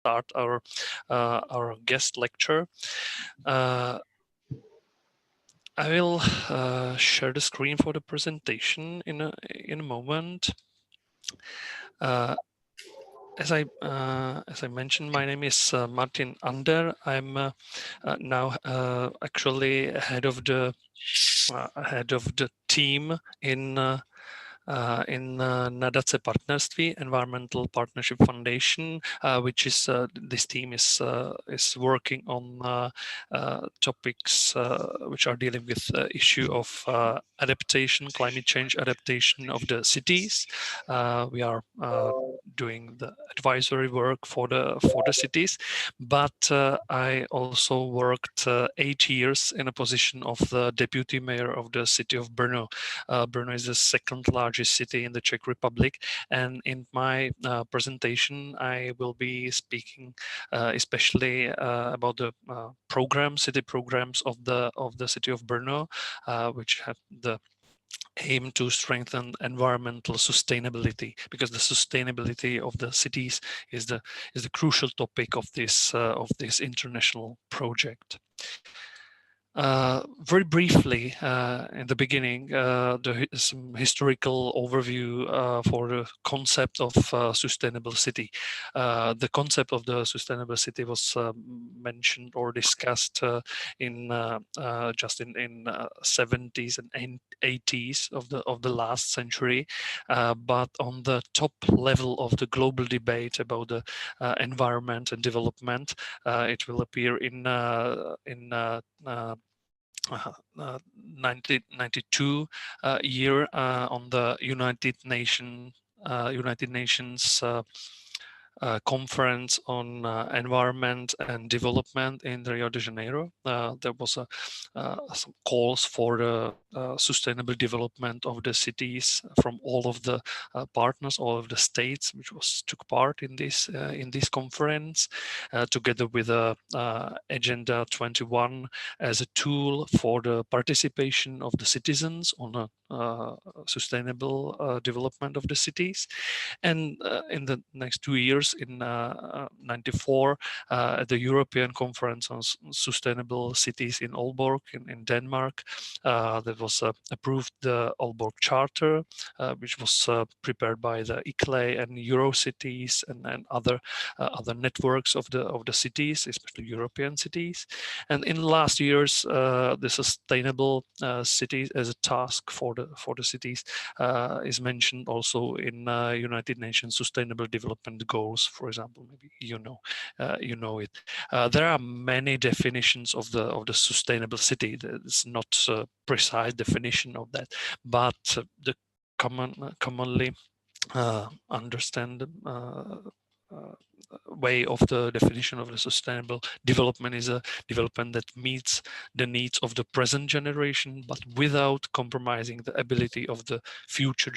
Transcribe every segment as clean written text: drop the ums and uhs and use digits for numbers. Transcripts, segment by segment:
start our guest lecture. I will share the screen for the presentation in a moment. As I mentioned, my name is Martin Ander. I'm now actually head of the team in Nadace Partnerství, Environmental Partnership Foundation, which is this team is working on topics which are dealing with issue of adaptation, climate change adaptation of the cities. We are doing the advisory work for the cities, but I also worked 8 years in a position of the deputy mayor of the city of Brno. Brno is the second largest city in the Czech Republic, and in my presentation I will be speaking especially about the city programs of the city of Brno, which have the aim to strengthen environmental sustainability, because the sustainability of the cities is the crucial topic of this international project. Very briefly, in the beginning, some historical overview for the concept of sustainable city. The concept of the sustainable city was mentioned or discussed in 70s and 80s of the last century, but on the top level of the global debate about the environment and development, it will appear in 1992 year on the United Nations conference on environment and development in Rio de Janeiro. There was some calls for the sustainable development of the cities from all of the partners, all of the states which took part in this conference, together with Agenda 21 as a tool for the participation of the citizens on a sustainable development of the cities. And in the next 2 years, in 94, at the European Conference on Sustainable Cities in Aalborg in Denmark, there was approved the Aalborg Charter, which was prepared by the ICLE and Eurocities and other networks of the cities, especially European cities. And in the last years, the sustainable cities as a task for the cities is mentioned also in United Nations Sustainable Development Goals, for example. Maybe you know it. There are many definitions of the sustainable city. It's not a precise definition of that, but the commonly understand way of the definition of the sustainable development is a development that meets the needs of the present generation, but without compromising the ability of the future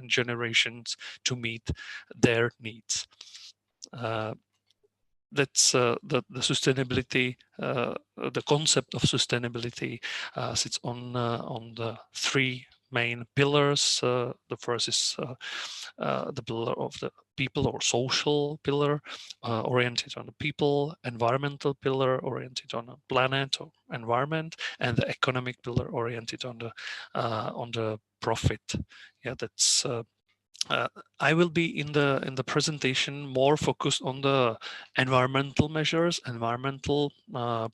generations to meet their needs. That's the sustainability. The concept of sustainability sits on the three main pillars. The first is the pillar of the people or social pillar, oriented on the people, environmental pillar oriented on the planet or environment, and the economic pillar oriented on the profit. Yeah, that's. I will be in the presentation more focused on the environmental measures, environmental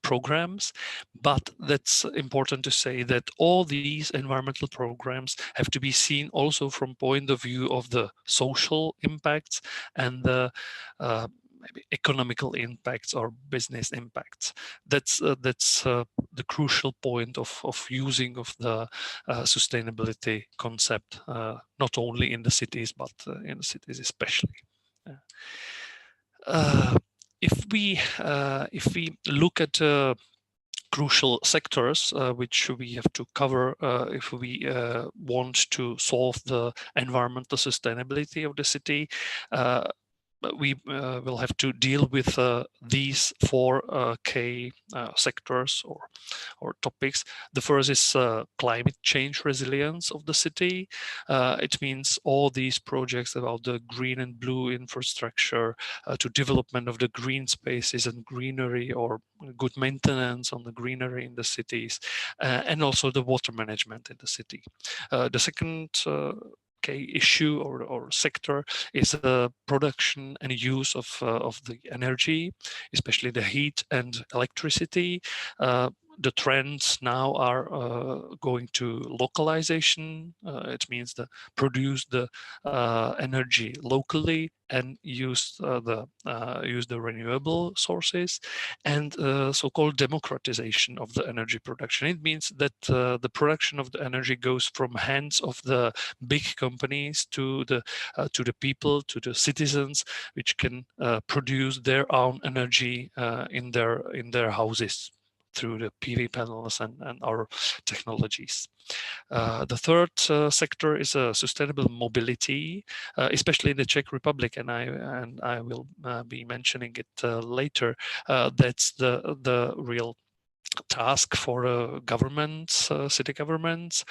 programs, but that's important to say that all these environmental programs have to be seen also from point of view of the social impacts and the maybe economical impacts or business impacts. That's the crucial point of using of the sustainability concept, not only in the cities, but in the cities especially. If we look at crucial sectors which we have to cover if we want to solve the environmental sustainability of the city, we will have to deal with these four key sectors or topics. The first is climate change resilience of the city. It means all these projects about the green and blue infrastructure, to development of the green spaces and greenery, or good maintenance on the greenery in the cities, and also the water management in the city. The second key issue or sector is the production and use of the energy, especially the heat and electricity. The trends now are going to localization. It means the produce the energy locally and use the renewable sources, and so-called democratization of the energy production. It means that the production of the energy goes from hands of the big companies to the people, to the citizens, which can produce their own energy in their houses through the PV panels and our technologies. The third sector is sustainable mobility, especially in the Czech Republic, and I will be mentioning it later. That's the real task for governments, city governments,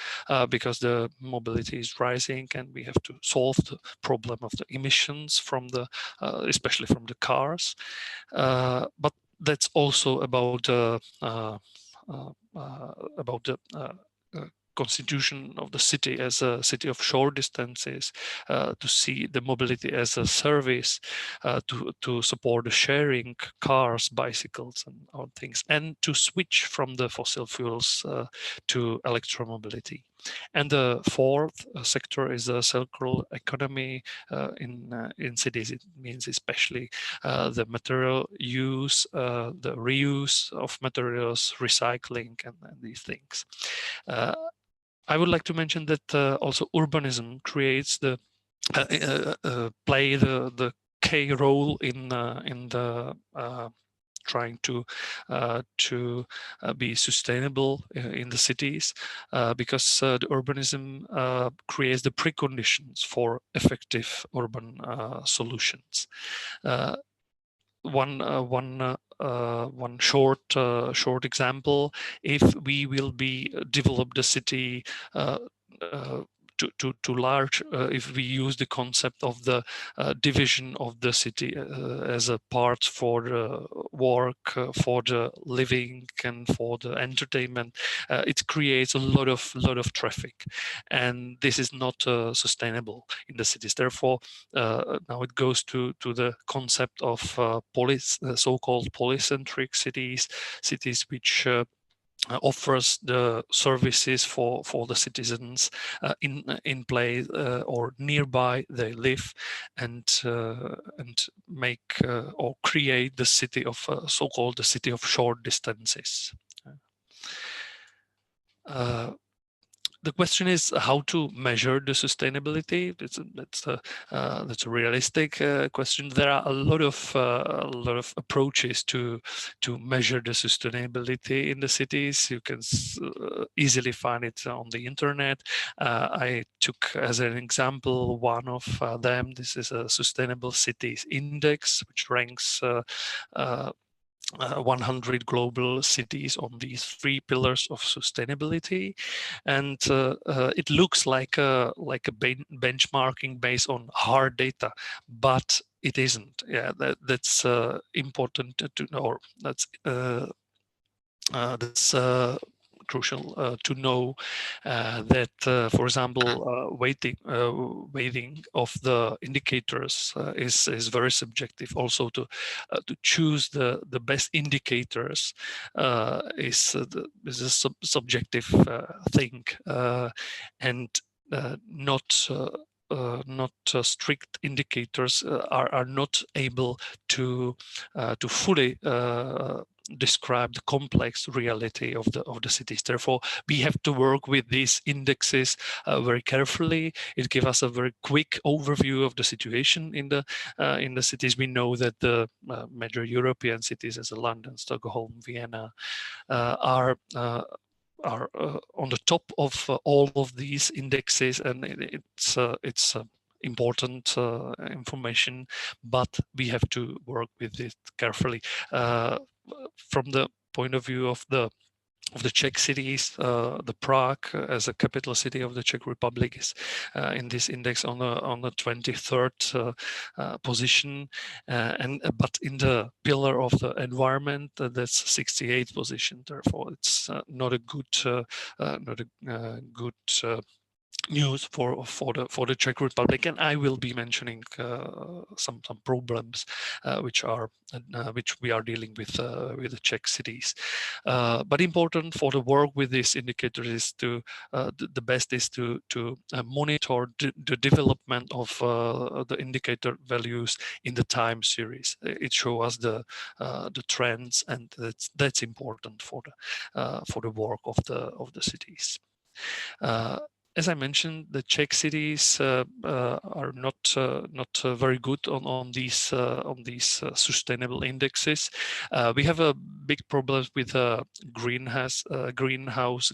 because the mobility is rising, and we have to solve the problem of the emissions from the, especially from the cars. But that's also about the constitution of the city as a city of short distances, to see the mobility as a service, to support the sharing cars, bicycles, and other things, and to switch from the fossil fuels to electromobility. And the fourth sector is a circular economy in cities. It means especially the material use, the reuse of materials, recycling, and these things. I would like to mention that also urbanism creates play the key role in the trying to be sustainable in the cities, because the urbanism creates the preconditions for effective urban solutions. One short example: if we will be develop the city to large, if we use the concept of the division of the city as a part for the work, for the living, and for the entertainment, it creates a lot of traffic, and this is not sustainable in the cities. Therefore, now it goes to the concept of so-called polycentric cities which offers the services for the citizens in place or nearby they live, and make or create the city of so-called the city of short distances. The question is how to measure the sustainability. That's a realistic question. There are a lot of approaches to measure the sustainability in the cities. You can easily find it on the internet. I took as an example one of them. This is a Sustainable Cities Index, which ranks 100 global cities on these three pillars of sustainability, and it looks like a benchmarking based on hard data, but it isn't. Yeah, that's important to know. Or that's crucial to know that, for example, weighting of the indicators is very subjective. Also, to choose the best indicators is a subjective thing, and not strict indicators are not able to fully describe the complex reality of the cities. Therefore, we have to work with these indexes very carefully. It gives us a very quick overview of the situation in the cities. We know that the major European cities, as London, Stockholm, Vienna, are on the top of all of these indexes, and it's important information, but we have to work with it carefully. From the point of view of the Czech cities, the Prague as a capital city of the Czech Republic is in this index on the 23rd position, but in the pillar of the environment, that's 68th position. Therefore, it's not a good news for the Czech Republic, and I will be mentioning some problems which we are dealing with the Czech cities. But important for the work with this indicator is to the best is to monitor the development of the indicator values in the time series. It shows us the trends, and that's important for the work of the cities. As I mentioned, the Czech cities are not very good on these sustainable indexes. We have a big problem with greenhouse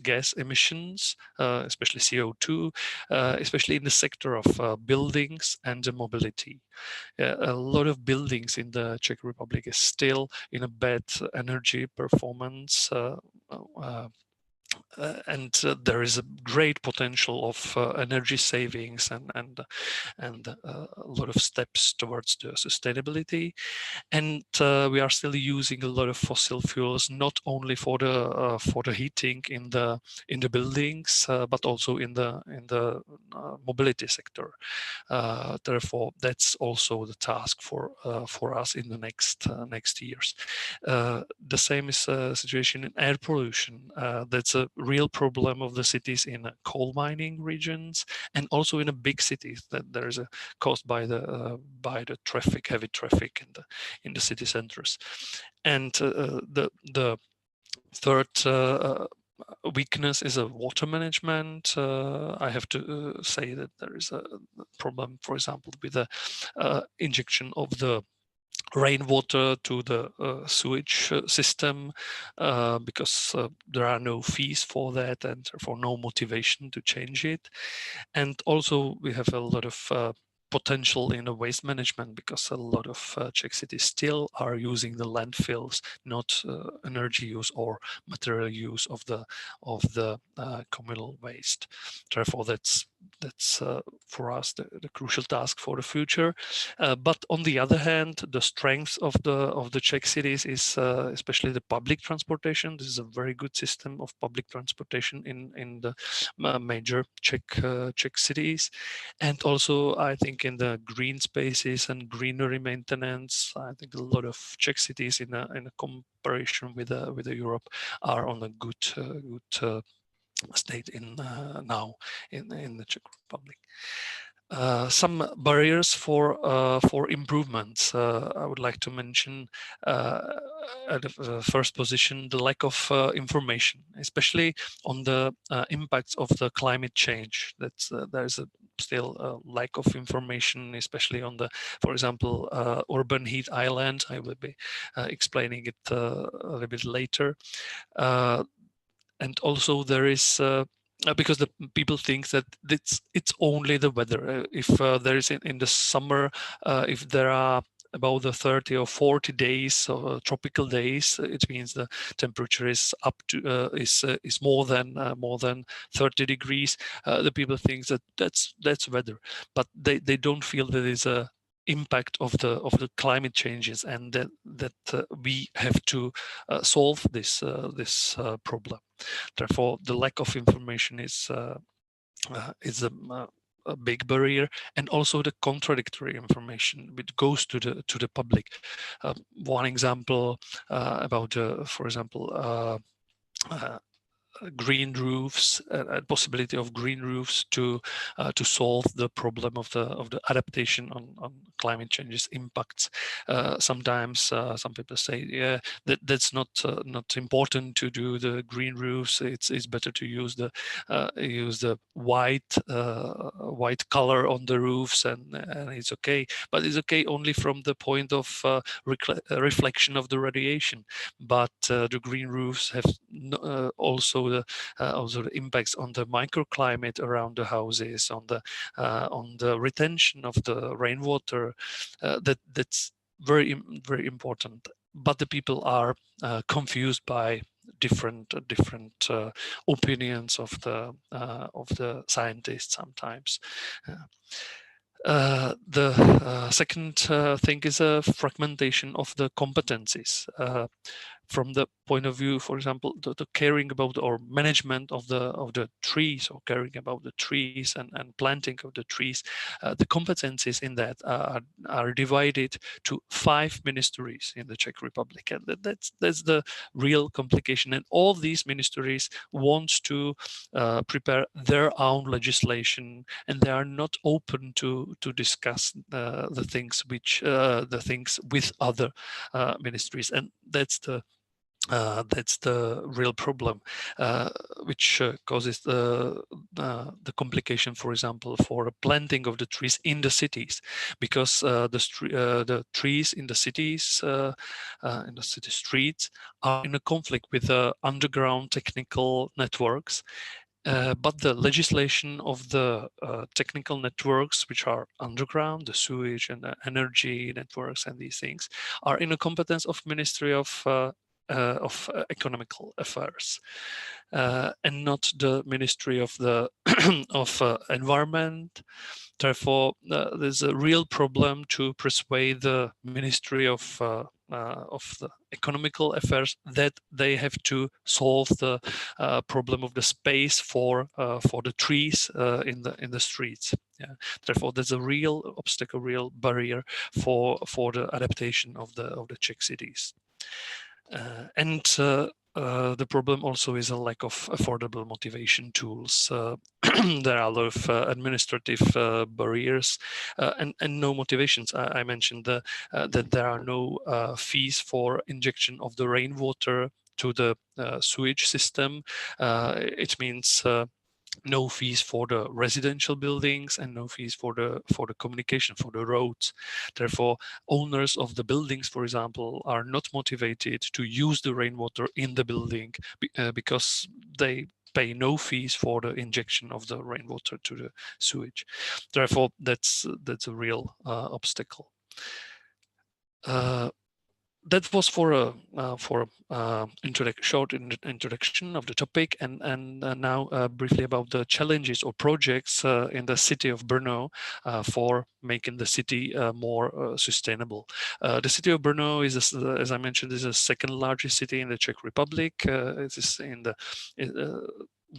gas emissions, especially CO2, especially in the sector of buildings and mobility. A lot of buildings in the Czech Republic is still in a bad energy performance. There is a great potential of energy savings and a lot of steps towards the sustainability. And we are still using a lot of fossil fuels, not only for the heating in the buildings, but also in the mobility sector. Therefore, that's also the task for us in the next years. The same is a situation in air pollution. That's a real problem of the cities in coal mining regions, and also in a big cities that there is caused by the heavy traffic in the city centers. And the third weakness is a water management. I have to say that there is a problem, for example, with the injection of the rainwater to the sewage system, because there are no fees for that, and therefore no motivation to change it. And also we have a lot of potential in the waste management, because a lot of Czech cities still are using the landfills, not energy use or material use of the communal waste. Therefore, that's for us the crucial task for the future. But on the other hand, the strength of the Czech cities is especially the public transportation. This is a very good system of public transportation in the major Czech cities, and also I think in the green spaces and greenery maintenance. I think a lot of Czech cities in a comparison with Europe are on a good state now in the Czech Republic. Some barriers for improvements. I would like to mention at the first position the lack of information, especially on the impacts of the climate change. There is still a lack of information, especially on the, for example, urban heat island. I will be explaining it a little bit later. And also there is because the people think that it's only the weather. If there is in the summer, if there are about the 30 or 40 days or tropical days, it means the temperature is up to is more than 30 degrees. The people think that that's weather, but they don't feel that is a impact of the climate changes, and that we have to solve this problem. Therefore, the lack of information is a big barrier, and also the contradictory information which goes to the public. One example about, for example, green roofs, possibility of green roofs to solve the problem of the adaptation on climate change's impacts. Sometimes some people say, yeah, that's not important to do the green roofs. It's better to use the white color on the roofs, and it's okay. But it's okay only from the point of reflection of the radiation. But the green roofs have also also the impacts on the microclimate around the houses, on the retention of the rainwater. That's very important. But the people are confused by different opinions of the scientists sometimes. The second thing is a fragmentation of the competencies. From the point of view, for example, the caring about or management of the trees, or caring about the trees and planting of the trees, the competencies in that are divided to 5 ministries in the Czech Republic, and that's the real complication. And all these ministries want to prepare their own legislation, and they are not open to discuss the things with other ministries, and that's the real problem, which causes the complication, for example, for planting of the trees in the cities, because the trees in the cities, in the city streets, are in a conflict with underground technical networks. But the legislation of the technical networks, which are underground, the sewage and the energy networks and these things, are in the competence of Ministry of Economical Affairs, and not the Ministry of the of Environment. Therefore, there's a real problem to persuade the Ministry of the Economical Affairs that they have to solve the problem of the space for the trees in the streets. Yeah. Therefore, there's a real obstacle, real barrier for the adaptation of the Czech cities. And the problem also is a lack of affordable motivation tools. There are a lot of administrative barriers and no motivations. I mentioned that there are no fees for injection of the rainwater to the sewage system. It means no fees for the residential buildings and no fees for the communication, for the roads. Therefore, owners of the buildings, for example, are not motivated to use the rainwater in the building because they pay no fees for the injection of the rainwater to the sewage. Therefore, that's a real obstacle. That was for a short introduction of the topic, and now briefly about the challenges or projects in the city of Brno for making the city more sustainable. The city of Brno is, as I mentioned, is the second largest city in the Czech Republic. It is in the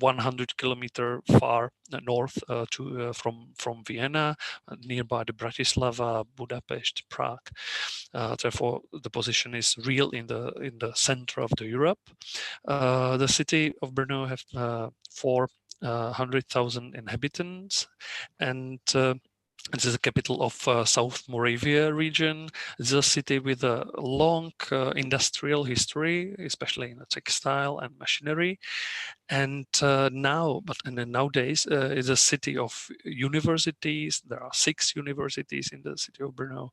100 kilometer far north from Vienna, nearby the Bratislava, Budapest, Prague. Therefore, the position is real in the center of the Europe. The city of Brno has 400,000 inhabitants, and this is the capital of South Moravia region. It's a city with a long industrial history, especially in the textile and machinery. And nowadays, it's a city of universities. There are 6 universities in the city of Brno,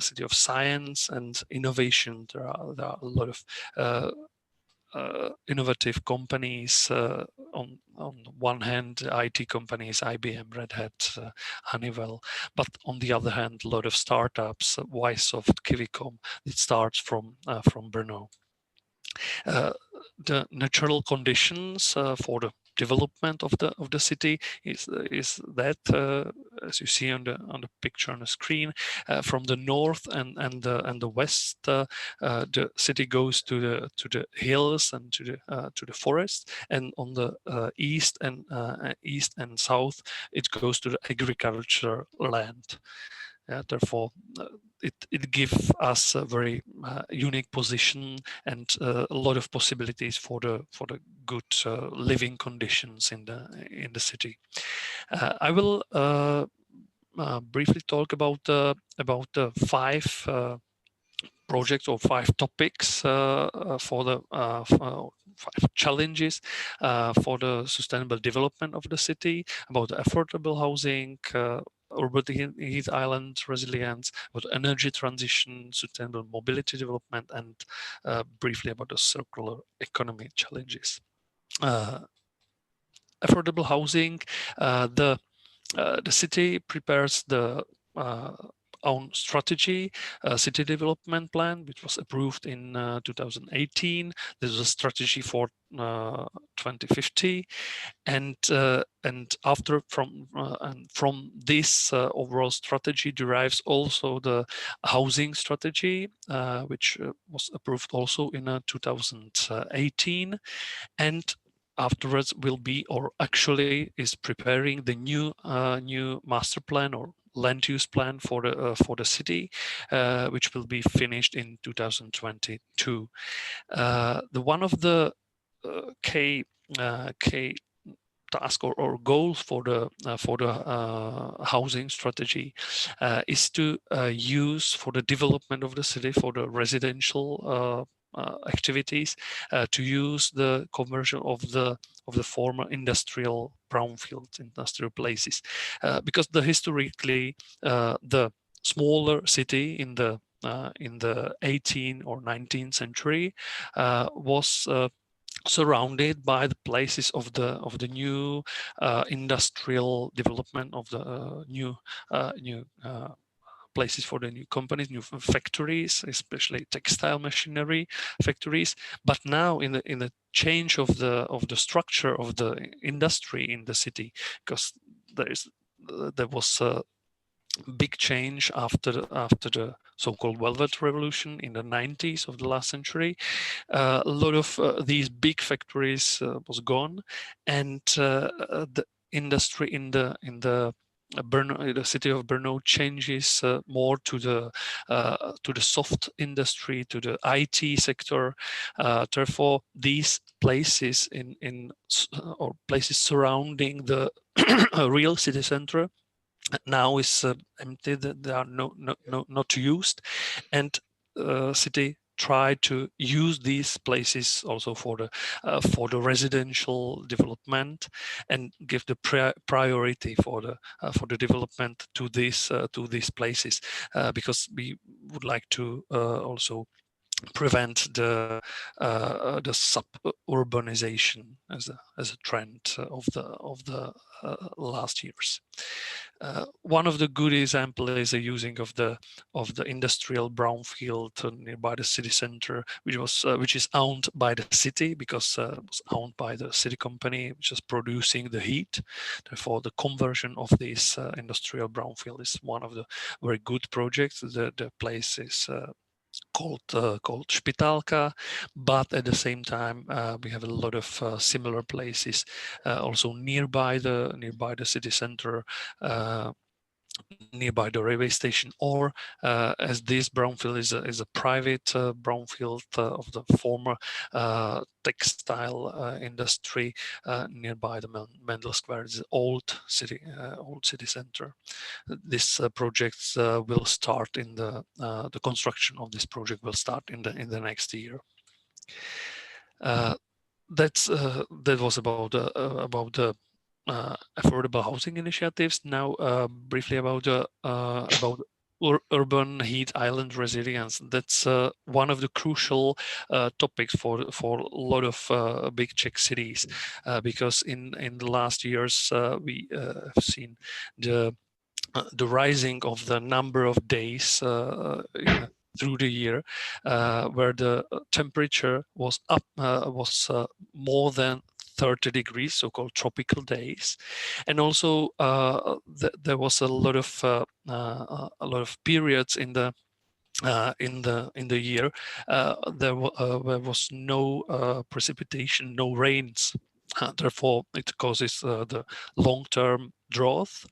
city of science and innovation. There are a lot of innovative companies. On one hand, IT companies, IBM, Red Hat, Honeywell, but on the other hand, a lot of startups, Ysoft, Kivicom. It starts from Brno. The natural conditions for the development of the city is that, as you see on the picture on the screen, from the north and the west, the city goes to the hills and to the forest, and on the east and south it goes to the agriculture land. Therefore, it gives us a very unique position and a lot of possibilities for the good living conditions in the city. I will briefly talk about the 5 projects or 5 topics for the 5 challenges for the sustainable development of the city, about affordable housing, urban heat island resilience, about energy transition, sustainable mobility development, and briefly about the circular economy challenges. affordable housing. The city prepares the own strategy, city development plan, which was approved in 2018. This is a strategy for 2050, and after from this overall strategy derives also the housing strategy, which was approved also in 2018, and afterwards will be, or actually is preparing the new master plan or land use plan for the city, which will be finished in 2022. The one of the key task or goal for the housing strategy is to use for the development of the city, for the residential activities, to use the conversion of the former industrial brownfield industrial places, because historically the smaller city in the 18th or 19th century was surrounded by the places of the new industrial development of the new places for the new companies, new factories, especially textile machinery factories. But now in the change of the structure of the industry in the city, because there was a big change after the so-called Velvet Revolution in the 90s of the last century. A lot of these big factories was gone, and the industry in the Brno, the city of Brno, changes more to the soft industry, to the IT sector. Therefore, these places or places surrounding the real city center now is empty. They are not used, and city try to use these places also for the residential development, and give the priority for the development to these places, because we would like to also prevent the suburbanization as a trend of the last years. One of the good examples is the using of the industrial brownfield nearby the city center, which is owned by the city, because it was owned by the city company which is producing the heat. Therefore, the conversion of this industrial brownfield is one of the very good projects. The place is called Špitálka, but at the same time we have a lot of similar places also nearby the city center, nearby the railway station, or as this brownfield is a private brownfield of the former textile industry nearby the Mendel Square, is old city center. This project will start in the construction of this project will start in the next year. That was about the affordable housing initiatives. Now, briefly about urban heat island resilience. That's one of the crucial topics for a lot of big Czech cities, because in the last years we have seen the rising of the number of days through the year where the temperature was more than 30 degrees, so-called tropical days, and also there was a lot of periods in the year there was no precipitation, no rains. Therefore, it causes the long-term drought.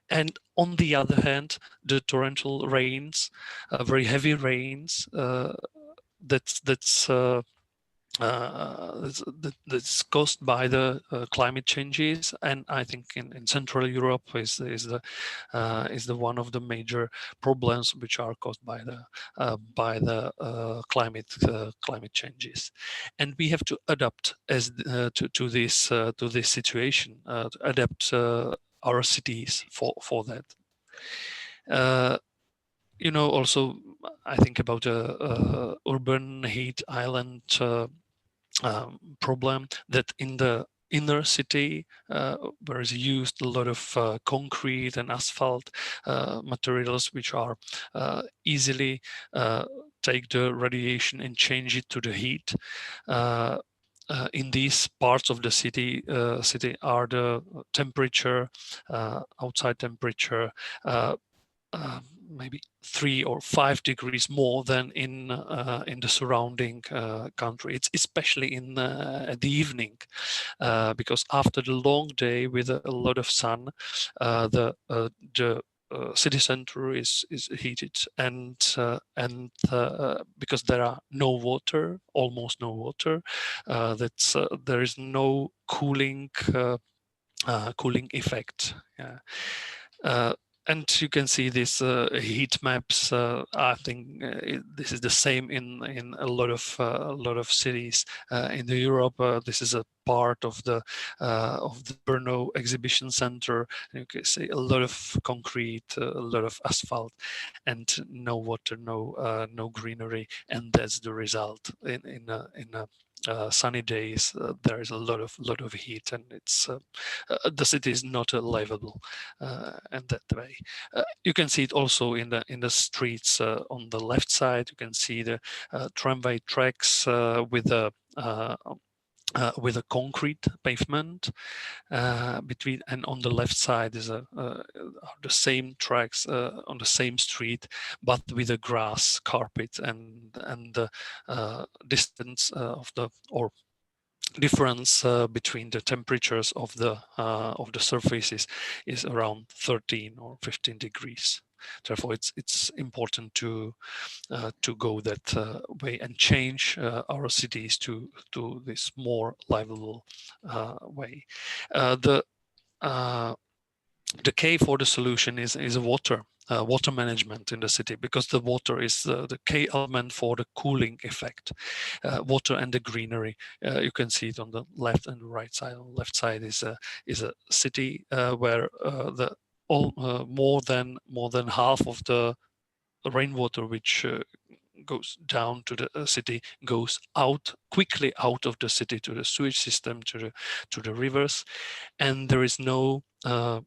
And on the other hand, the torrential rains, very heavy rains, that's caused by the climate changes, and I think in Central Europe is the one of the major problems which are caused by the climate changes, and we have to adapt to this situation, to adapt our cities for that. Also, I think about urban heat island problem, that in the inner city, where is used a lot of concrete and asphalt materials, which are easily take the radiation and change it to the heat. In these parts of the city, are the temperature, outside temperature, maybe 3 or 5 degrees more than in the surrounding country. It's especially in the evening, because after the long day with a lot of sun, the city center is heated, and because there are no water, almost no water, there is no cooling effect. Yeah. And you can see these heat maps. I think this is the same in a lot of cities in the Europe. This is a part of the Brno exhibition center. You can see a lot of concrete, a lot of asphalt, and no water, no greenery, and that's the result in a sunny days. There is a lot of heat, and it's the city is not livable in that way. You can see it also in the streets. On the left side, you can see the tramway tracks with a concrete pavement between, and on the left side is are the same tracks on the same street, but with a grass carpet, and the distance of the, or difference between the temperatures of the surfaces is around 13 or 15 degrees. Therefore, it's important to go that way and change our cities to this more livable way. The key for the solution is water. Water management in the city, because the water is the key element for the cooling effect. Water and the greenery. You can see it on the left and the right side. On the left side is a city where more than half of the rainwater which goes down to the city goes quickly out of the city to the sewage system, to the rivers, and there is no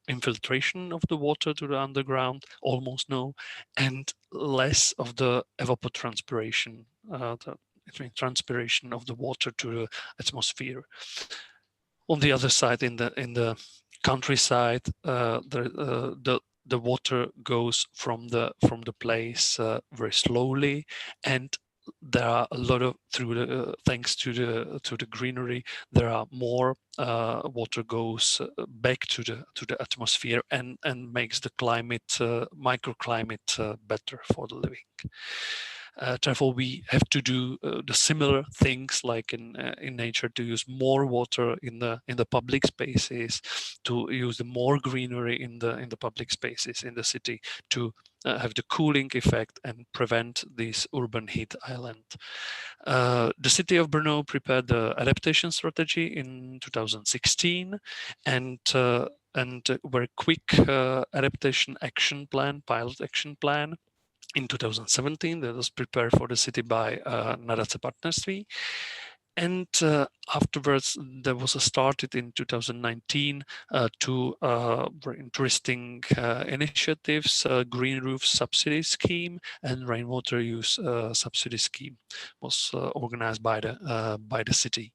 infiltration of the water to the underground, almost no, and less of the evapotranspiration, transpiration of the water to the atmosphere. On the other side, in the countryside, the water goes from the place very slowly, and there are a lot of, thanks to the greenery, there are more water goes back to the atmosphere, and makes the climate, microclimate, better for the living. Therefore, we have to do the similar things like in nature, to use more water in the public spaces, to use the more greenery in the public spaces in the city, to have the cooling effect and prevent this urban heat island. The city of Brno prepared the adaptation strategy in 2016, and very quick adaptation action plan, pilot action plan in 2017 that was prepared for the city by Nadace Partnerství. And afterwards, there was started in 2019 two very interesting initiatives: Green Roof Subsidy Scheme and Rainwater Use Subsidy Scheme was organized by the city.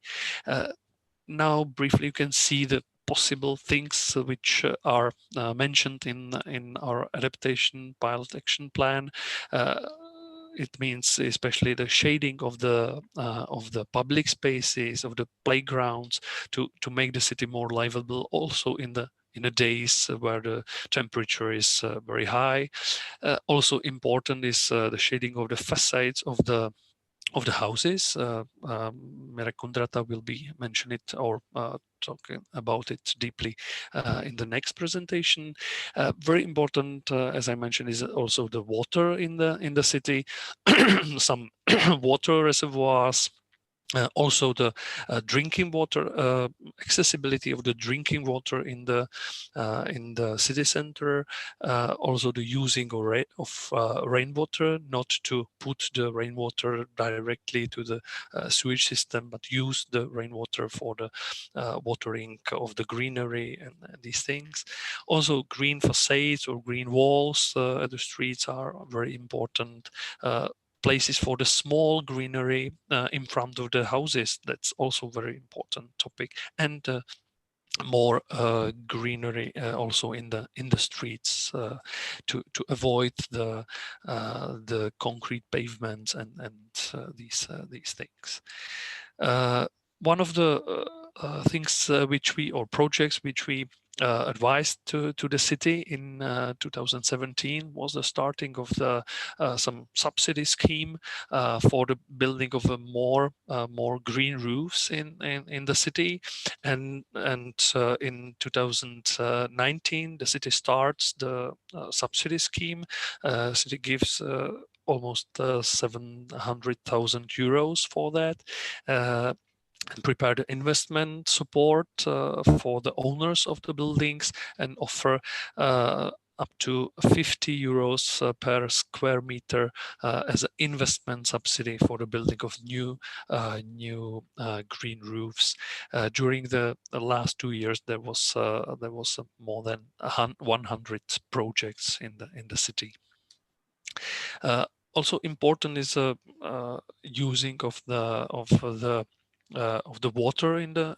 Now, briefly, you can see the possible things which are mentioned in our adaptation pilot action plan. It means especially the shading of the public spaces, of the playgrounds, to make the city more livable. Also in the days where the temperature is very high. Also important is the shading of the facades of the houses. Mirek Kundrata will be mentioning it, or talking about it deeply in the next presentation. Very important, as I mentioned, is also the water in the city. Some water reservoirs Also, the drinking water accessibility of the drinking water in the city center. Also, the using of rainwater, not to put the rainwater directly to the sewage system, but use the rainwater for the watering of the greenery and these things. Also, green facades or green walls at the streets are very important. Places for the small greenery in front of the houses. That's also very important topic. And more greenery also in the streets to avoid the concrete pavements and these things. One of the things projects which we advised to the city in 2017 was the starting of the some subsidy scheme for the building of a more green roofs in the city, and in 2019 the city starts the subsidy scheme. City gives almost 700,000 euros for that. And prepare the investment support for the owners of the buildings, and offer up to 50 euros per square meter as an investment subsidy for the building of new green roofs. During the last 2 years, there was more than 100 projects in the city. Also important is using of the water in the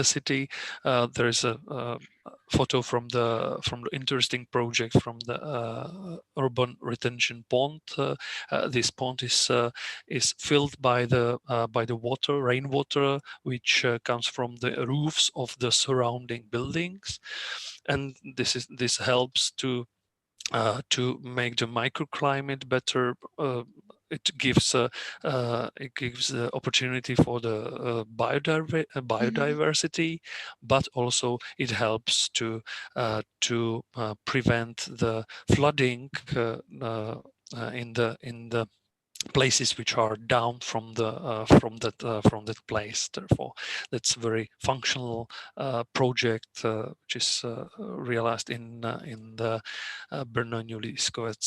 city. There is a photo from the interesting project from the urban retention pond. This pond is filled by the rainwater, which comes from the roofs of the surrounding buildings, and this helps to make the microclimate better. It gives the opportunity for the biodiversity, but also it helps to prevent the flooding in the places which are down from that place. Therefore, that's a very functional project which is realized in the Brno newly discovered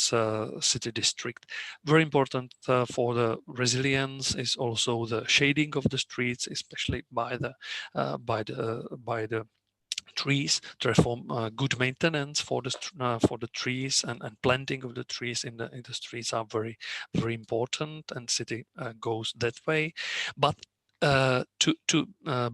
city district. Very important for the resilience is also the shading of the streets, especially by the trees. Therefore, good maintenance for the trees and planting of the trees in the streets are very important, and city goes that way. But to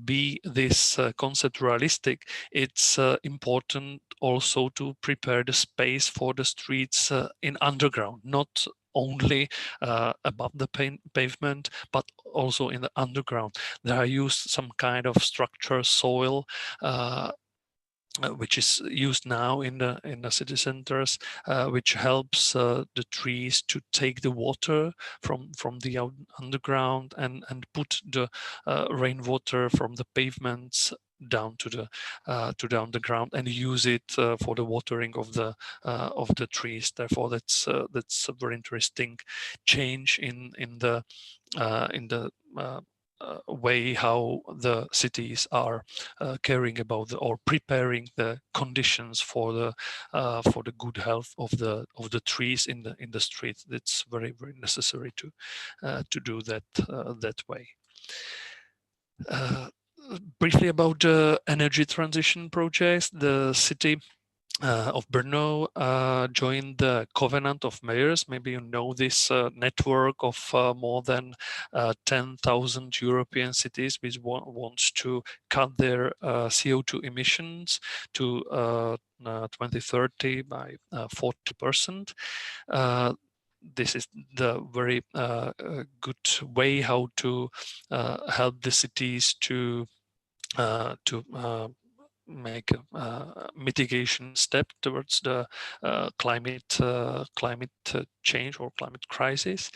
be this concept realistic, it's important also to prepare the space for the streets in underground, not only above the pavement, but also in the underground. There are used some kind of structure, soil, which is used now in the city centers, which helps the trees to take the water from the underground and put the rainwater from the pavements down to the underground and use it for the watering of the trees. Therefore, that's a very interesting change in the way how the cities are caring about or preparing the conditions for the good health of the trees in the streets. It's very necessary to do that way. Briefly about the energy transition projects, the city of Brno joined the Covenant of Mayors. Maybe you know this network of more than 10,000 European cities which wants to cut their CO2 emissions to 2030 by 40%. This is the very good way how to help the cities to make a mitigation step towards the climate change or climate crisis.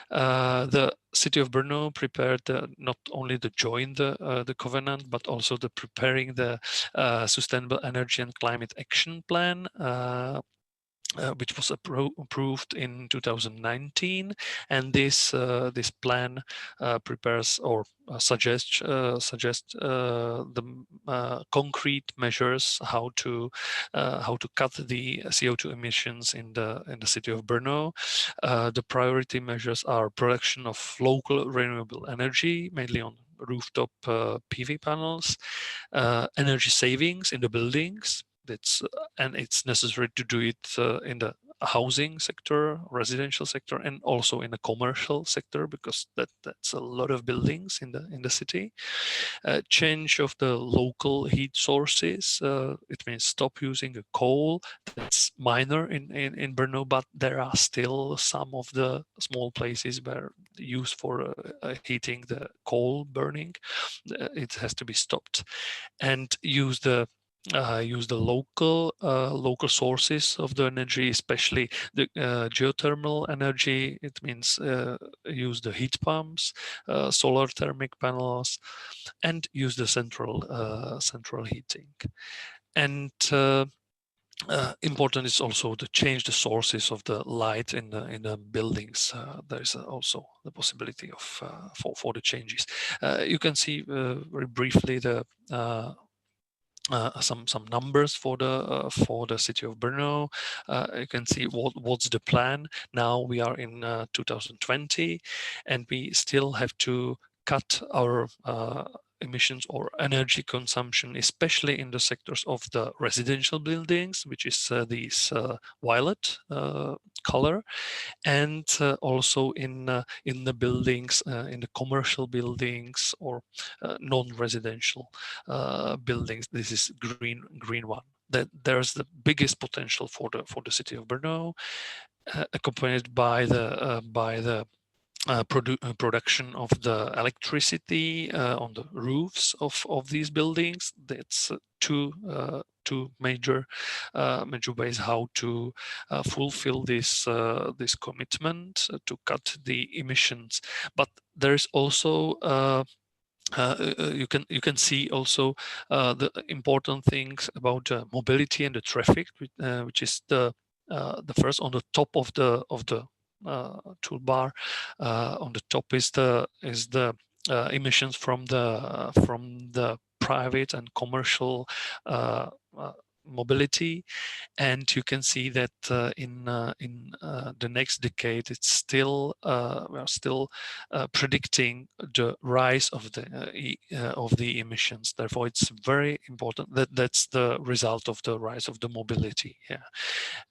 The city of Brno prepared not only to join the covenant, but also the preparing the sustainable energy and climate action plan. which was approved in 2019, and this plan prepares or suggests the concrete measures how to cut the CO2 emissions in the city of Brno. The priority measures are production of local renewable energy, mainly on rooftop PV panels, energy savings in the buildings. And it's necessary to do it in the housing sector, residential sector, and also in the commercial sector, because that's a lot of buildings in the city. Change of the local heat sources. It means stop using coal. That's minor in Brno, but there are still some of the small places where used for heating the coal burning. It has to be stopped, and use the local sources of the energy, especially the geothermal energy. It means use the heat pumps, solar thermic panels, and use the central heating. And important is also to change the sources of the light in the buildings. There is also the possibility of for the changes. You can see very briefly the some numbers for the city of Brno. You can see what's the plan. Now we are in 2020, and we still have to cut our emissions or energy consumption, especially in the sectors of the residential buildings, which is this violet color, and also in the buildings, in the commercial buildings or non-residential buildings. This is green one. That there's the biggest potential for the city of Brno, accompanied by the production of the electricity on the roofs of these buildings. That's two major ways how to fulfill this commitment to cut the emissions. But there is also you can see also the important things about mobility and the traffic, which is the first on the top of the toolbar. On the top is the emissions from the private and commercial mobility, and you can see that in the next decade, it's still we are still predicting the rise of the emissions. Therefore, it's very important that's the result of the rise of the mobility. Yeah,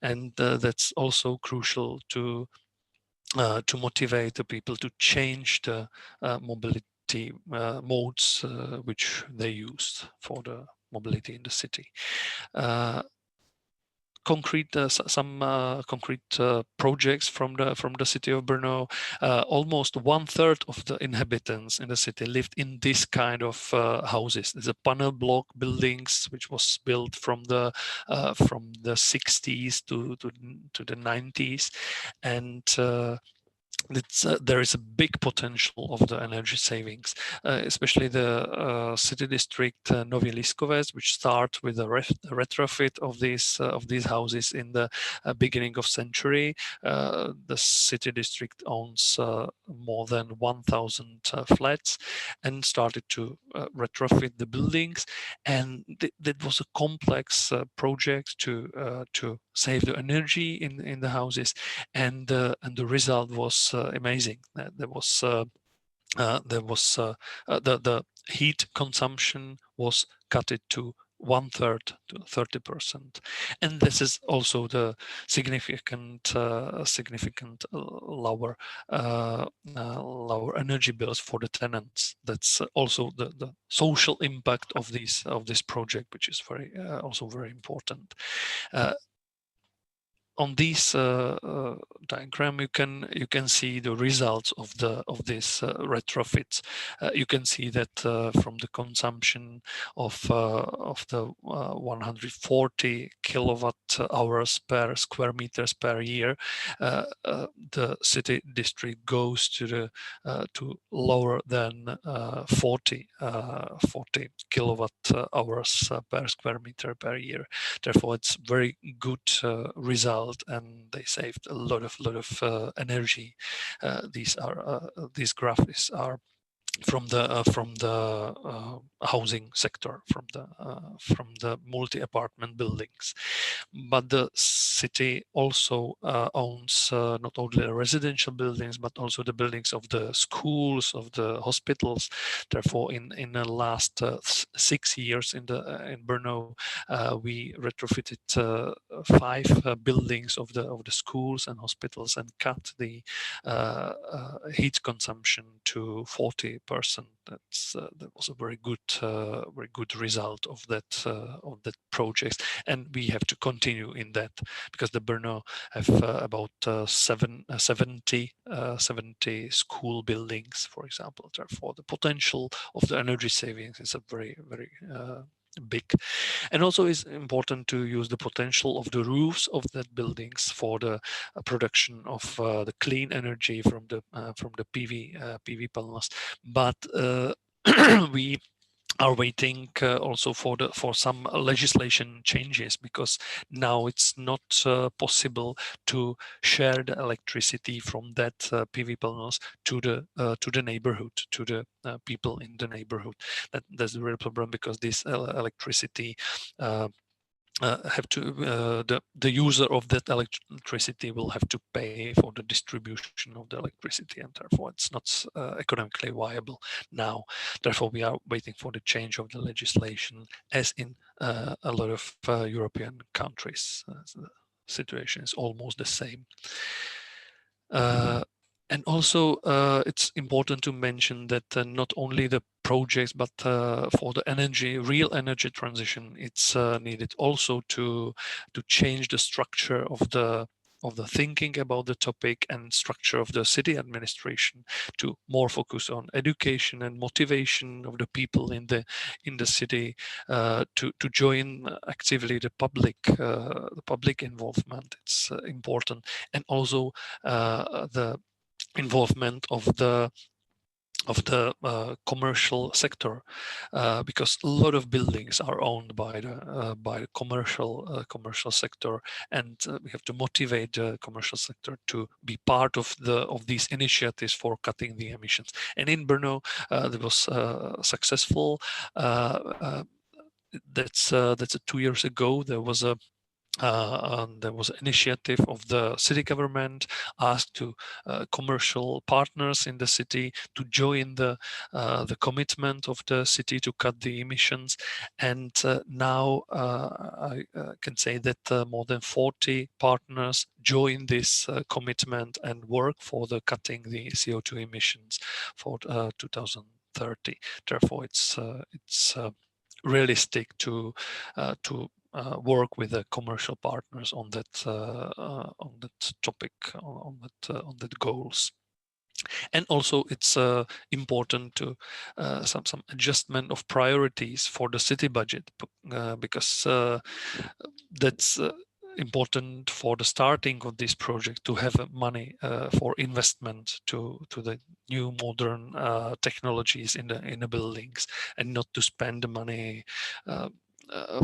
and that's also crucial to motivate the people to change the mobility modes which they use for the mobility in the city. Some concrete projects from the city of Brno. Almost 1/3 of the inhabitants in the city lived in this kind of houses. There's a panel block buildings which was built from the 60s to the 90s, and there is a big potential of the energy savings, especially the city district Nový Lískovec, which start with a retrofit of these houses in the beginning of century. The city district owns more than 1,000 flats and started to retrofit the buildings, and that was a complex project to save the energy in the houses, and the result was amazing. There was the heat consumption was cut to 1/3 to 30%, and this is also the significant lower energy bills for the tenants. That's also the social impact of this project, which is also very important. On this diagram, you can see the results of this retrofits. You can see that from the consumption of the 140 kilowatt hours per square meters per year, the city district goes to lower than 40 kilowatt hours per square meter per year. Therefore, it's very good result result, and they saved a lot of energy. These graphics are from the housing sector, from the multi-apartment buildings. But the city also owns not only residential buildings but also the buildings of the schools, of the hospitals. Therefore, in the last 6 years in Brno, we retrofitted 5 buildings of the schools and hospitals and cut the heat consumption to 40%. That was a very good result of that project, and we have to continue in that, because the Brno have about 70 school buildings, for example. Therefore, the potential of the energy savings is a very big. And also it's important to use the potential of the roofs of that buildings for the production of the clean energy from the PV panels. But we are waiting also for some legislation changes, because now it's not possible to share the electricity from that PV panels to the neighborhood, to the people in the neighborhood. That's the real problem, because this electricity have to the user of that electricity will have to pay for the distribution of the electricity, and therefore it's not economically viable now. Therefore, we are waiting for the change of the legislation, as in a lot of European countries. So the situation is almost the same. And also, it's important to mention that not only the projects, but for the real energy transition, it's needed also to change the structure of the thinking about the topic and structure of the city administration, to more focus on education and motivation of the people in the city, to join actively the public involvement. It's important, and also the involvement of the commercial sector, because a lot of buildings are owned by the commercial sector, and we have to motivate the commercial sector to be part of these initiatives for cutting the emissions. And in Brno, that was successful. That's 2 years ago. There was an initiative of the city government, asked to commercial partners in the city to join the commitment of the city to cut the emissions. And now I can say that more than 40 partners join this commitment and work for the cutting the CO2 emissions for 2030. Therefore, it's realistic to work with the commercial partners on that topic, on that goals. And also, it's important to some adjustment of priorities for the city budget, because that's important for the starting of this project, to have money for investment to the new modern technologies in the buildings, and not to spend the money,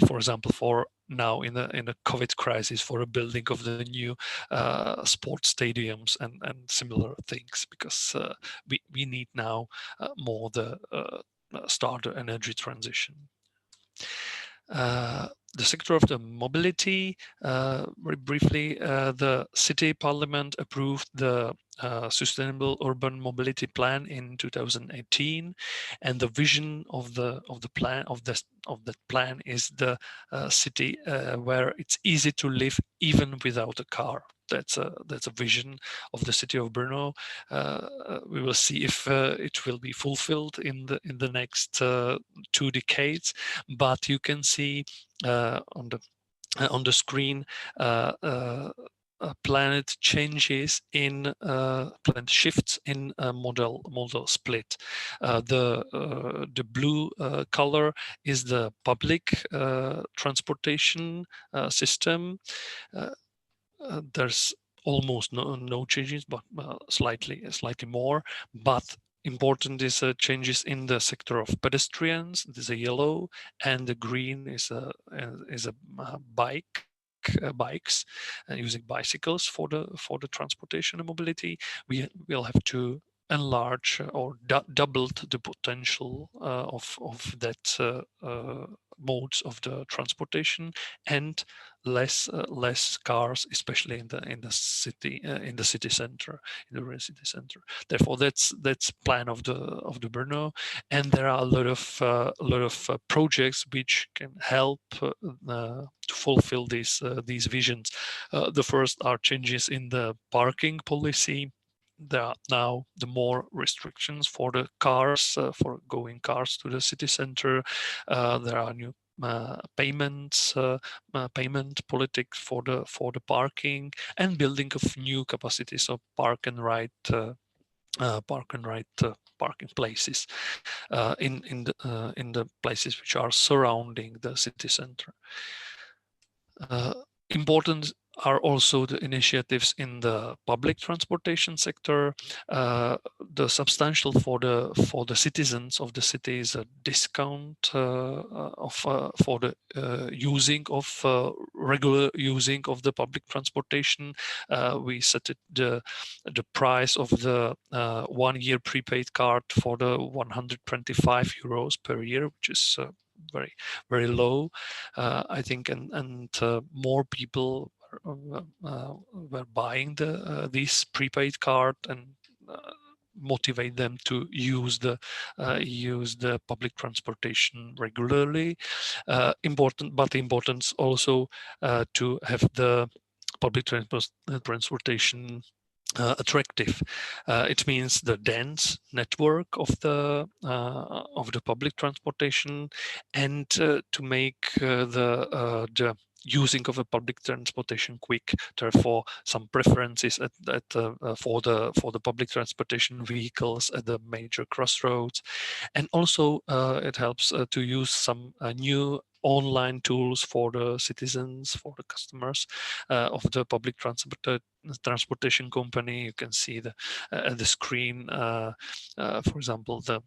for example, for now in the COVID crisis, for a building of the new sports stadiums and similar things, because we need now more the start the energy transition. The sector of the mobility, very briefly, the city parliament approved the sustainable urban mobility plan in 2018, and the vision of the plan is the city where it's easy to live even without a car. That's a vision of the city of Brno. We will see if it will be fulfilled in the next 2 decades. But you can see on the screen planet changes in planet shifts in model split. The blue color is the public transportation system. There's almost no changes, but slightly more. But important is changes in the sector of pedestrians. There's a yellow, and the green is a bike. bikes and using bicycles for the transportation and mobility, we will have to enlarge or doubled the potential of that modes of the transportation, and less cars, especially in the city center, in the real city center. Therefore, that's plan of the Brno, and there are a lot of projects which can help to fulfill these visions. The first are changes in the parking policy. There are now the more restrictions for the cars, for going cars to the city center. There are new payment politics for the parking, and building of new capacities of park and ride parking places in the places which are surrounding the city center. Important are also the initiatives in the public transportation sector. The substantial for the citizens of the city is a discount for the using of regular using of the public transportation. We set it the price of the 1 year prepaid card for the 125 euros per year, which is very low, I think, and more people were buying this prepaid card, and motivate them to use the public transportation regularly. Importance also to have the public transportation attractive. It means the dense network of the public transportation, and to make the using of a public transportation quick. Therefore, some preferences for the public transportation vehicles at the major crossroads, and also it helps to use some new online tools for the citizens, for the customers of the public transportation company. You can see the screen, for example, the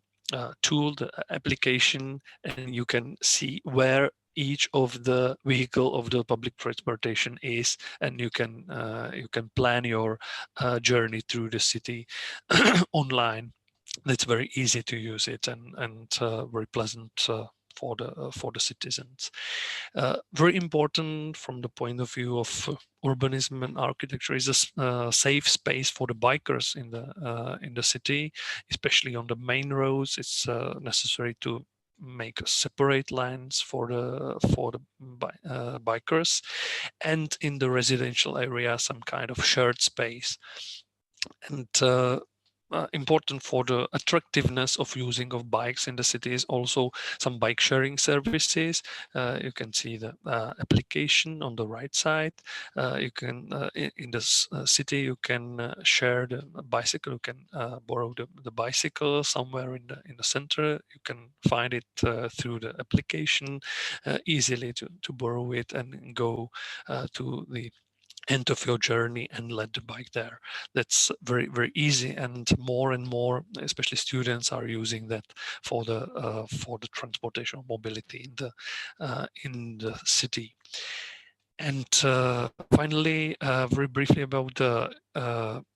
tool, the application, and you can see where each of the vehicle of the public transportation is, and you can plan your journey through the city online. It's very easy to use it, and very pleasant for the citizens. Very important from the point of view of urbanism and architecture is a safe space for the bikers in the city, especially on the main roads. It's necessary to make separate lines for the bikers, and in the residential area some kind of shared space. And important for the attractiveness of using of bikes in the city is also some bike sharing services. You can see the application on the right side. You can in the city you can share the bicycle. You can borrow the bicycle somewhere in the center. You can find it through the application easily to borrow it and go to the end of your journey and let the bike there. That's very easy, and more, especially students, are using that for the transportation mobility in the city. And finally, very briefly about the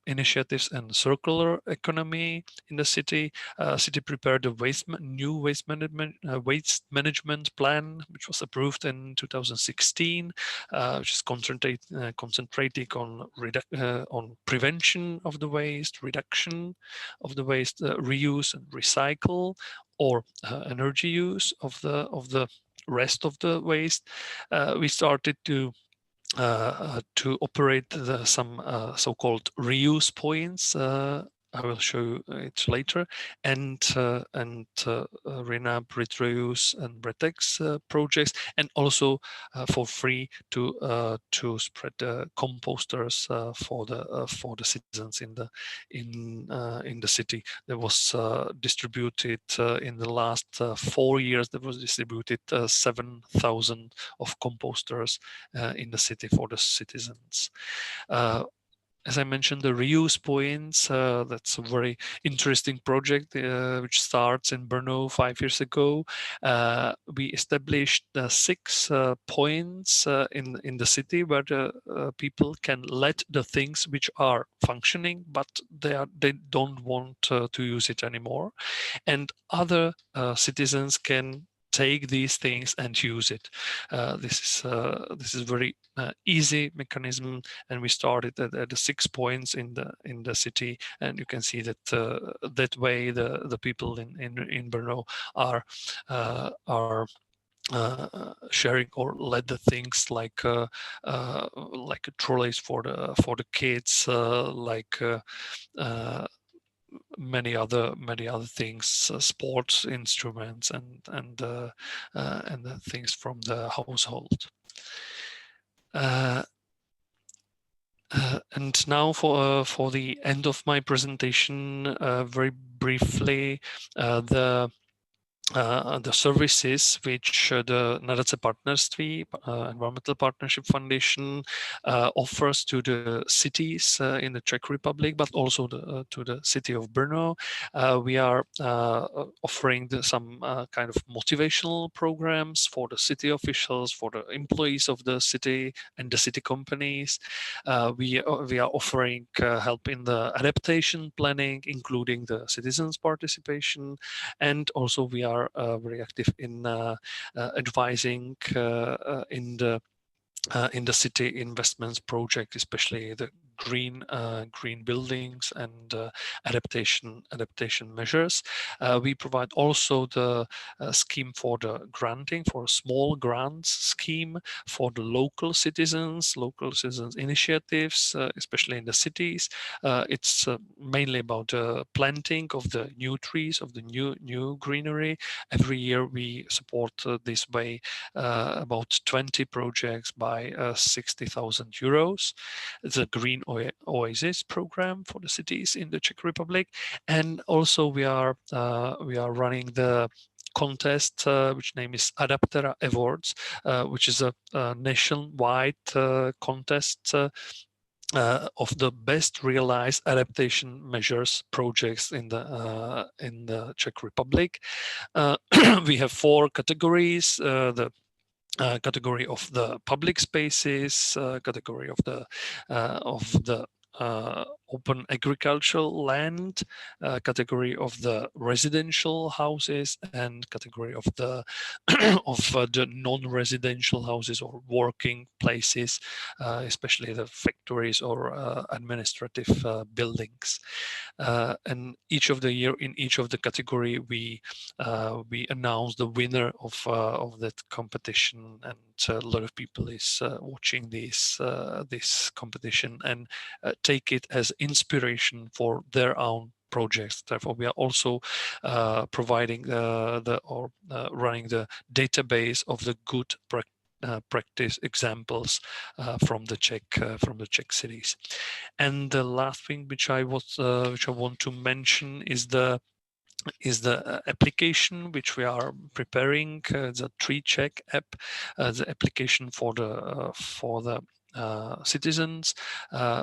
initiatives and circular economy in the city. City prepared a new waste management plan, which was approved in 2016, which is concentrating on prevention of the waste, reduction of the waste, reuse and recycle, or energy use of the rest of the waste. We started to operate some so-called reuse points. I will show it later, and Renap, Retrouse, and Bretex projects, and also for free to spread composters for the citizens in the city. There was distributed in the last 4 years. There was distributed 7,000 of composters in the city for the citizens. as I mentioned, the reuse points. That's a very interesting project which starts in Brno 5 years ago. We established 6 points in the city where people can let the things which are functioning, but they don't want to use it anymore, and other citizens can take these things and use it. This is very easy mechanism, and we started at the 6 points in the city, and you can see that that way the people in Brno are sharing or let the things like trolleys for the kids, many other things, sports instruments, and the things from the household. And now for the end of my presentation, very briefly, the services which the Nadace Partnerství, Environmental Partnership Foundation, offers to the cities in the Czech Republic, but also to the city of Brno. We are offering some kind of motivational programs for the city officials, for the employees of the city and the city companies. We are offering help in the adaptation planning, including the citizens' participation, and also we are very active in advising in the city investments project, especially the green buildings and adaptation measures. We provide also the scheme for the granting, for a small grants scheme for the local citizens initiatives, especially in the cities. It's mainly about planting of the new trees, of the new greenery. Every year we support this way about 20 projects by 60,000 euros. It's a green oasis program for the cities in the Czech Republic, and also we are running the contest, which name is Adaptera Awards, which is a nationwide contest of the best realized adaptation measures projects in the Czech Republic. We have 4 categories: the category of the public spaces, category of the open agricultural land, category of the residential houses, and category of the the non-residential houses or working places, especially the factories or administrative buildings. And each of the year in each of the category we announce the winner of that competition, and a lot of people is watching this competition and take it as inspiration for their own projects. Therefore, we are also providing running the database of the good practice examples from the Czech cities. And the last thing which I want to mention is the application which we are preparing, the Tree Check app, the application for the citizens,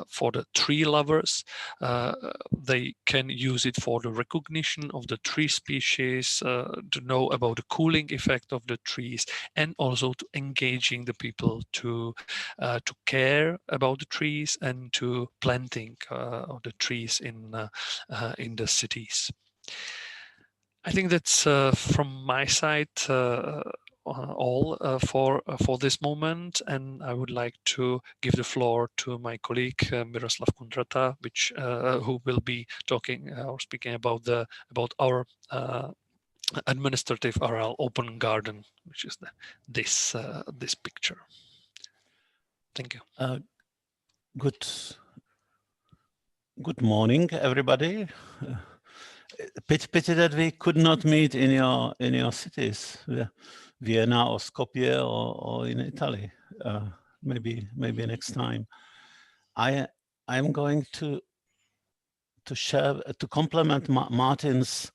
for the tree lovers. They can use it for the recognition of the tree species, to know about the cooling effect of the trees, and also to engaging the people to care about the trees and to planting of the trees in the cities. I think that's from my side all for this moment, and I would like to give the floor to my colleague Miroslav Kundrata, who will be talking or speaking about our administrative areal open garden, which is this picture. Thank you. Good morning, everybody. Pity that we could not meet in your cities, Vienna or Skopje or in Italy. Maybe next time. I'm going to complement Martin's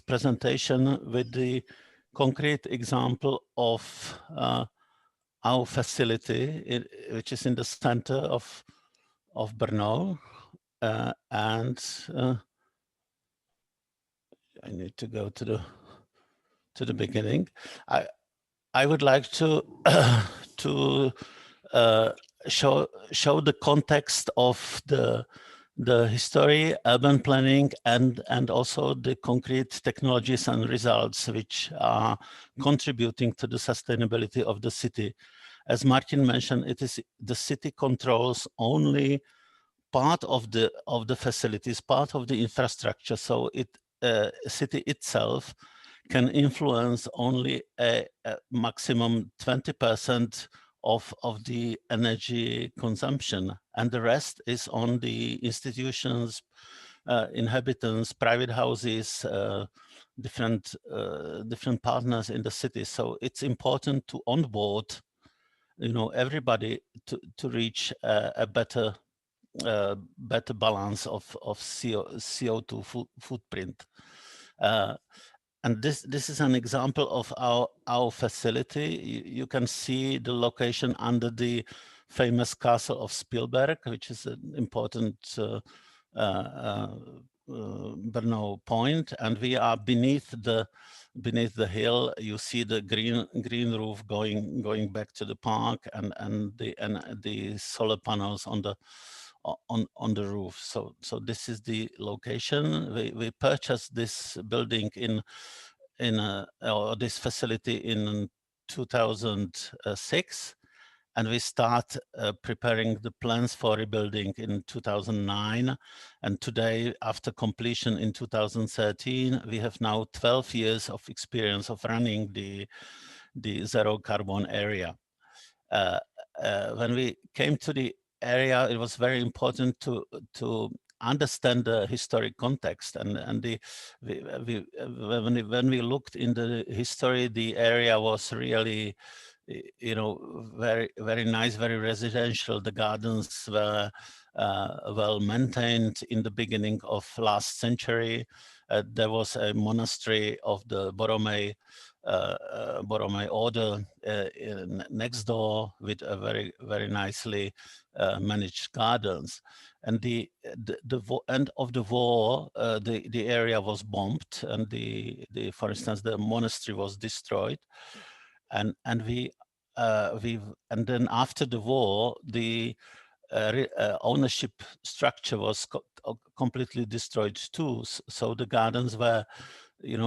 presentation with the concrete example of our facility, which is in the center of Brno, and I need to go to the beginning. I would like to to show the context of the history, urban planning, and also the concrete technologies and results which are contributing to the sustainability of the city. As Martin mentioned, it is the city controls only part of the facilities, part of the infrastructure. So it city itself can influence only a maximum 20% of the energy consumption, and the rest is on the institutions, inhabitants, private houses, different partners in the city. So it's important to onboard, everybody to reach a better balance of CO2 footprint. And this is an example of our facility. You can see the location under the famous castle of Spielberg, which is an important Brno point, and we are beneath the hill. You see the green roof going back to the park, and the solar panels on the roof. So this is the location. We purchased this building or this facility in 2006, and we start preparing the plans for rebuilding in 2009. And today, after completion in 2013, we have now 12 years of experience of running the zero carbon area. When we came to the area, it was very important to understand the historic context, and when we looked in the history, the area was really, very nice, very residential. The gardens were well maintained in the beginning of last century. There was a monastery of the Boromei order next door with a very nicely managed gardens. And the end of the war, the area was bombed, and for instance, the monastery was destroyed, and then after the war, the ownership structure was completely destroyed too. So the gardens were,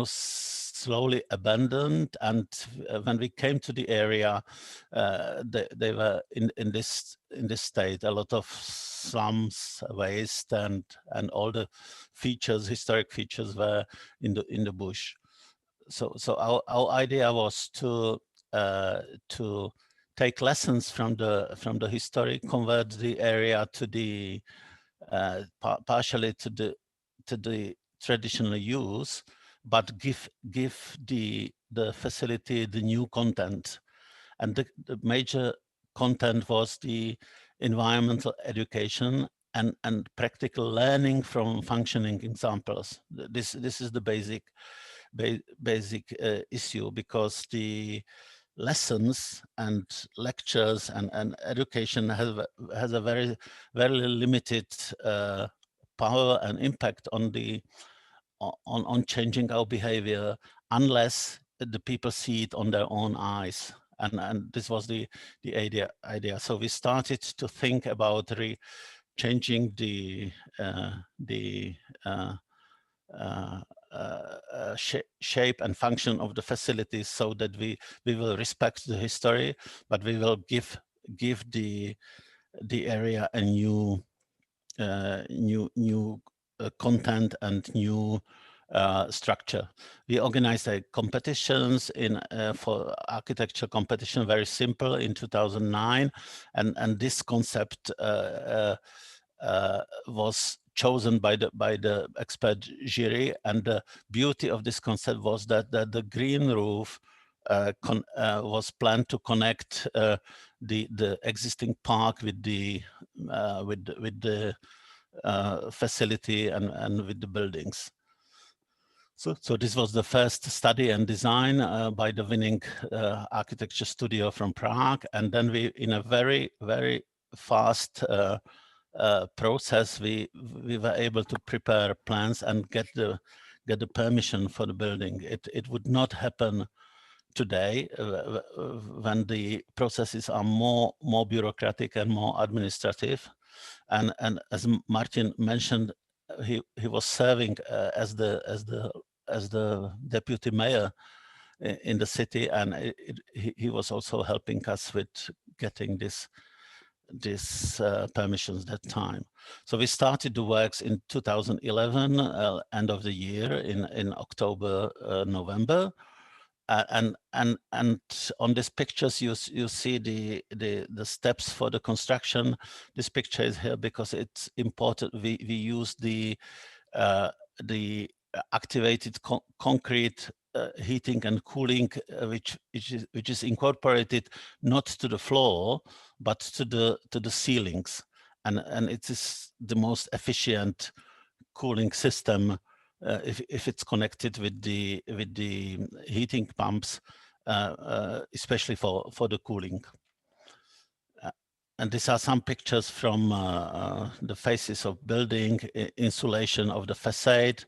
slowly abandoned, and when we came to the area, they were in this state. A lot of slums, waste, and all the historic features were in the bush. So our idea was to take lessons from the history, convert the area to the partially to the traditional use, but give the facility the new content. And the major content was the environmental education and practical learning from functioning examples. This is the basic issue, because the lessons and lectures and education has a very limited power and impact on changing our behavior, unless the people see it on their own eyes. And this was the idea. So we started to think about changing the shape and function of the facilities, so that we will respect the history, but we will give the area a new content and new structure. We organized competitions for architecture competition, very simple, in 2009, and this concept was chosen by the expert jury. And the beauty of this concept was that the green roof was planned to connect the existing park with the facility and with the buildings. So this was the first study and design by the winning architecture studio from Prague, and then we, in a very fast process, we were able to prepare plans and get the permission for the building. It would not happen today when the processes are more bureaucratic and more administrative. And as Martin mentioned, he was serving as the deputy mayor in the city, and he was also helping us with getting this permissions that time. So we started the works in 2011, end of the year, in October, November. And on these pictures you see the steps for the construction. This picture is here because it's important. We use the activated concrete heating and cooling, which is incorporated not to the floor but to the ceilings, and it is the most efficient cooling system if it's connected with the heating pumps, especially for the cooling. And these are some pictures from the faces of building, insulation of the facade,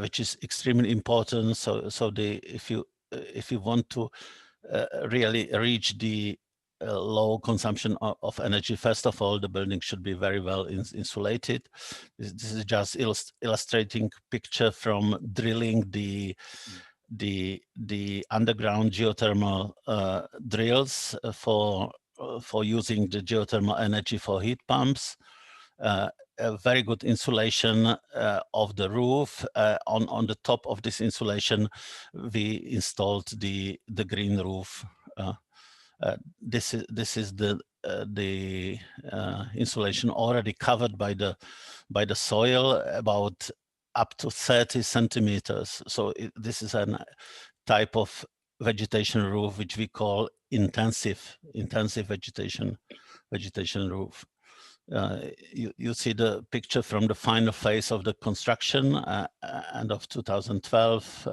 which is extremely important. So if you want to really reach the low consumption of energy, first of all, the building should be very well insulated. This is just illustrating picture from drilling the underground geothermal drills for using the geothermal energy for heat pumps. A very good insulation of the roof. On the top of this insulation, we installed the green roof. This is the insulation already covered by the soil, about up to 30 centimeters. So this is a type of vegetation roof which we call intensive vegetation roof. You see the picture from the final phase of the construction, end of 2012.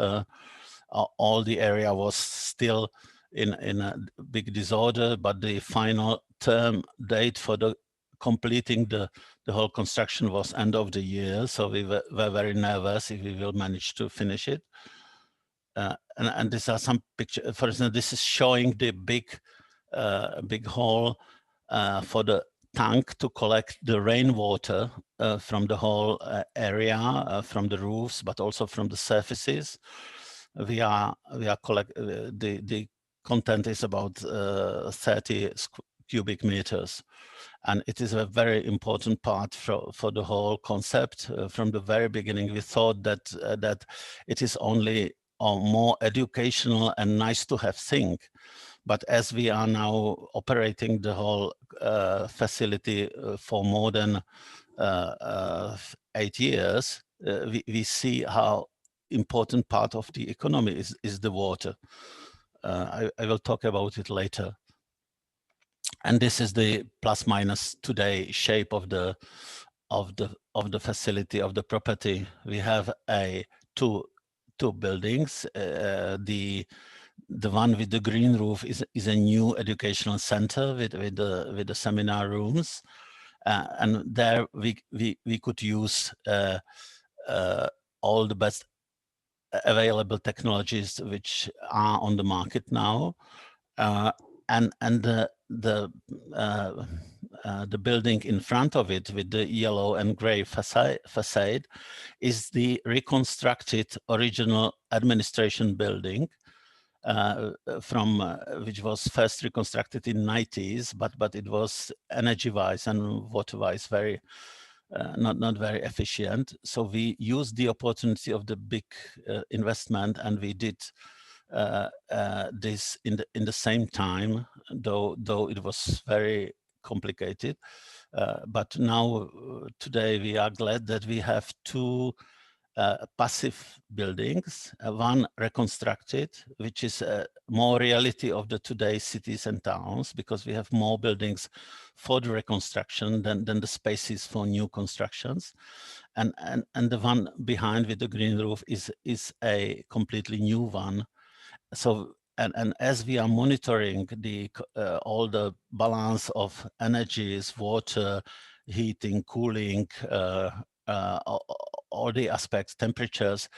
All the area was still in a big disorder, but the final term date for the completing the whole construction was end of the year. So we were very nervous if we will manage to finish it. And these are some pictures. For instance, this is showing the big hole for the tank to collect the rainwater from the whole area, from the roofs, but also from the surfaces. We are the content is about 30 cubic meters, and it is a very important part for the whole concept. From the very beginning, we thought that it is only a more educational and nice to have thing. But as we are now operating the whole facility for more than 8 years, we see how important part of the economy is the water. I will talk about it later. And this is the plus minus today shape of the facility, of the property. We have two buildings. The one with the green roof is a new educational center with the seminar rooms, and there we could use all the best available technologies which are on the market now, and the building in front of it with the yellow and gray facade is the reconstructed original administration building from which was first reconstructed in 90s, but it was energy-wise and water-wise very not very efficient. So we used the opportunity of the big investment, and we did this in the same time, though it was very complicated. But now today we are glad that we have two passive buildings, one reconstructed, which is more reality of the today's cities and towns, because we have more buildings for the reconstruction than the spaces for new constructions, and the one behind with the green roof is a completely new one. So and as we are monitoring all the balance of energies, water, heating, cooling, all the aspects, temperatures.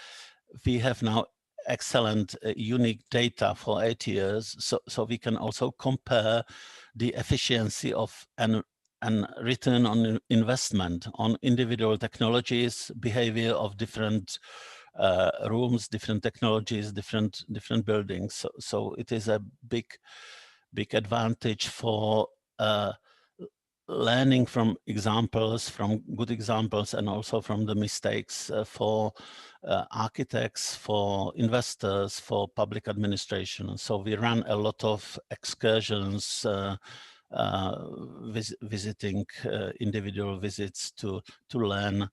We have now excellent unique data for 8 years, so we can also compare the efficiency of an return on investment on individual technologies, behavior of different rooms, different technologies, different buildings. So it is a big advantage for learning from examples, from good examples, and also from the mistakes for architects, for investors, for public administration. So we run a lot of excursions, visiting individual visits to learn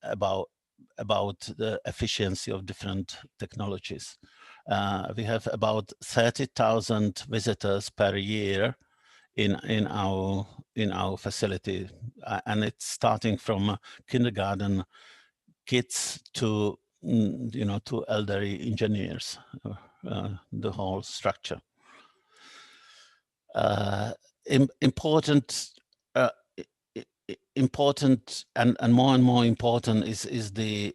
about the efficiency of different technologies. We have about 30,000 visitors per year in our facility, and it's starting from kindergarten kids to to elderly engineers, the whole structure. Important and more important is the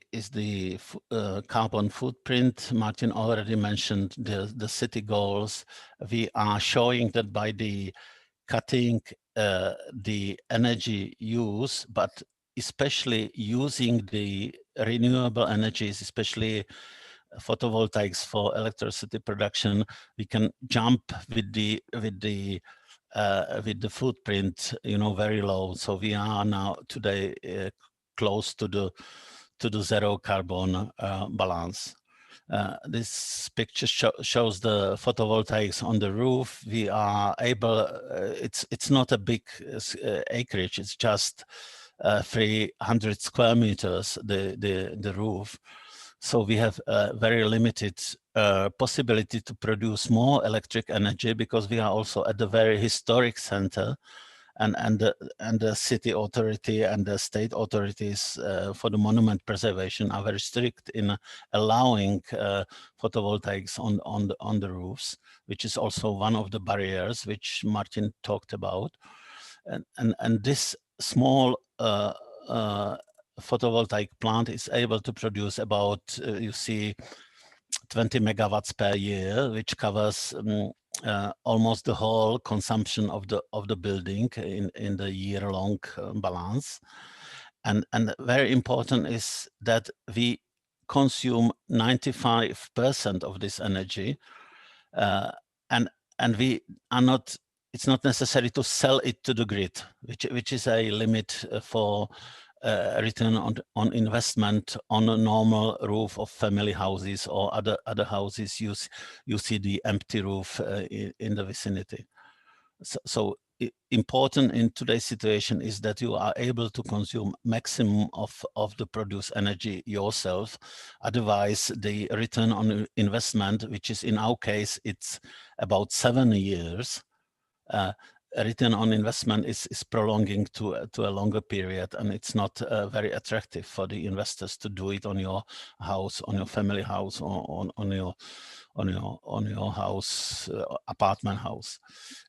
carbon footprint. Martin already mentioned the city goals. We are showing that by the cutting the energy use, but especially using the renewable energies, especially photovoltaics for electricity production, we can jump with the footprint, very low. So we are now today close to the zero carbon balance. This picture shows the photovoltaics on the roof. We are able, it's not a big acreage, it's just 300 square meters, the roof. So we have a very limited possibility to produce more electric energy, because we are also at the very historic center, and the city authority and the state authorities for the monument preservation are very strict in allowing photovoltaics on the roofs, which is also one of the barriers which Martin talked about. And this small photovoltaic plant is able to produce about, you see, 20 megawatts per year, which covers almost the whole consumption of the building in the year-long balance. And very important is that we consume 95% of this energy, and we are not. It's not necessary to sell it to the grid, which is a limit for return on investment on a normal roof of family houses or other houses. You see the empty roof in the vicinity. So important in today's situation is that you are able to consume maximum of the produced energy yourself. Otherwise, the return on investment, which is in our case, it's about 7 years. Return on investment is prolonging to a longer period, and it's not very attractive for the investors to do it on your house, on your family house, or on your house, apartment house.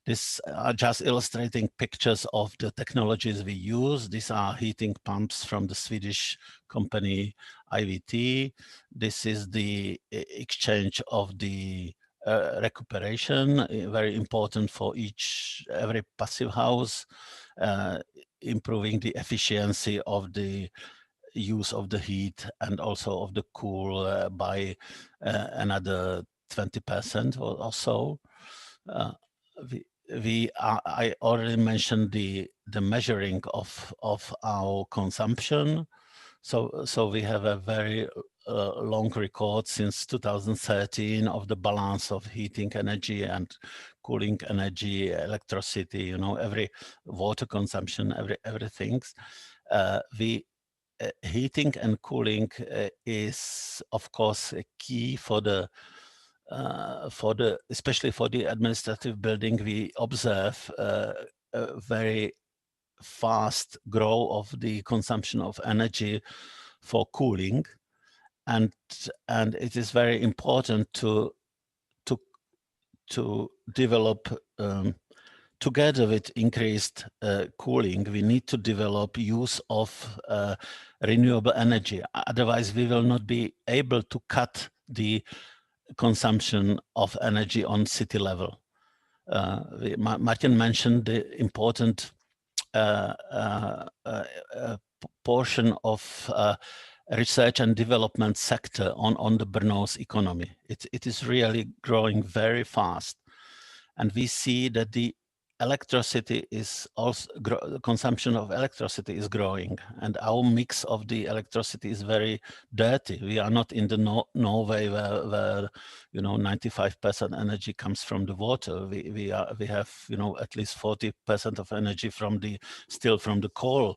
This are just illustrating pictures of the technologies we use. These are heating pumps from the Swedish company IVT. This is the exchange of the recuperation, very important for every passive house, improving the efficiency of the use of the heat and also of the cool by another 20% or so. I already mentioned the measuring of our consumption. So we have a very long record since 2013 of the balance of heating energy and cooling energy, electricity, every water consumption, everything. Heating and cooling is, of course, a key for the especially for the administrative building. We observe a very fast growth of the consumption of energy for cooling, and it is very important to develop together with increased cooling, we need to develop use of renewable energy. Otherwise, we will not be able to cut the consumption of energy on city level. Martin mentioned the important portion of research and development sector on the Brno's economy. It is really growing very fast. And we see that the electricity is also, the consumption of electricity is growing, and our mix of the electricity is very dirty. We are not in the Norway where 95% energy comes from the water. We have at least 40% of energy still from the coal.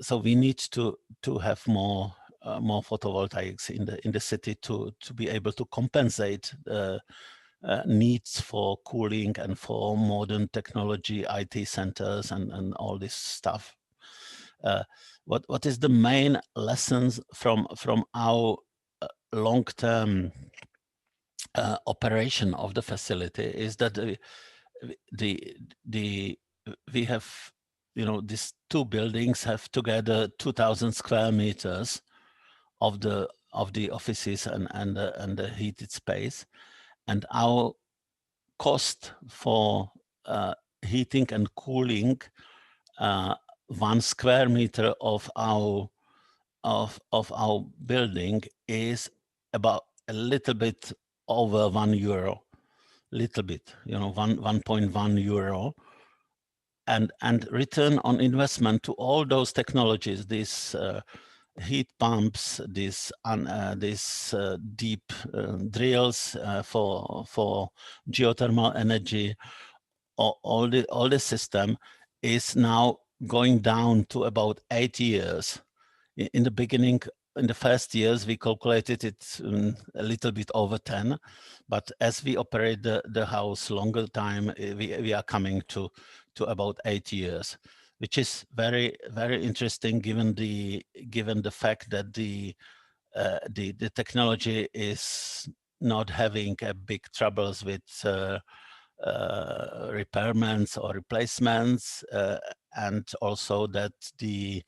So we need to have more photovoltaics in the city to be able to compensate needs for cooling and for modern technology, IT centers, and all this stuff. What is the main lessons from our long-term operation of the facility is that we have these two buildings have together 2,000 square meters of the offices and the heated space. And our cost for heating and cooling 1 square meter of our building is about a little bit over €1, little bit, 1.1 euro. And return on investment to all those technologies, these heat pumps, these deep drills for geothermal energy, all the system is now going down to about 8 years. In the beginning, in the first years, we calculated it a little bit over 10, but as we operate the house longer time, we are coming to about 8 years. Which is very, very interesting given the fact that the technology is not having big troubles with repairments or replacements, and also that the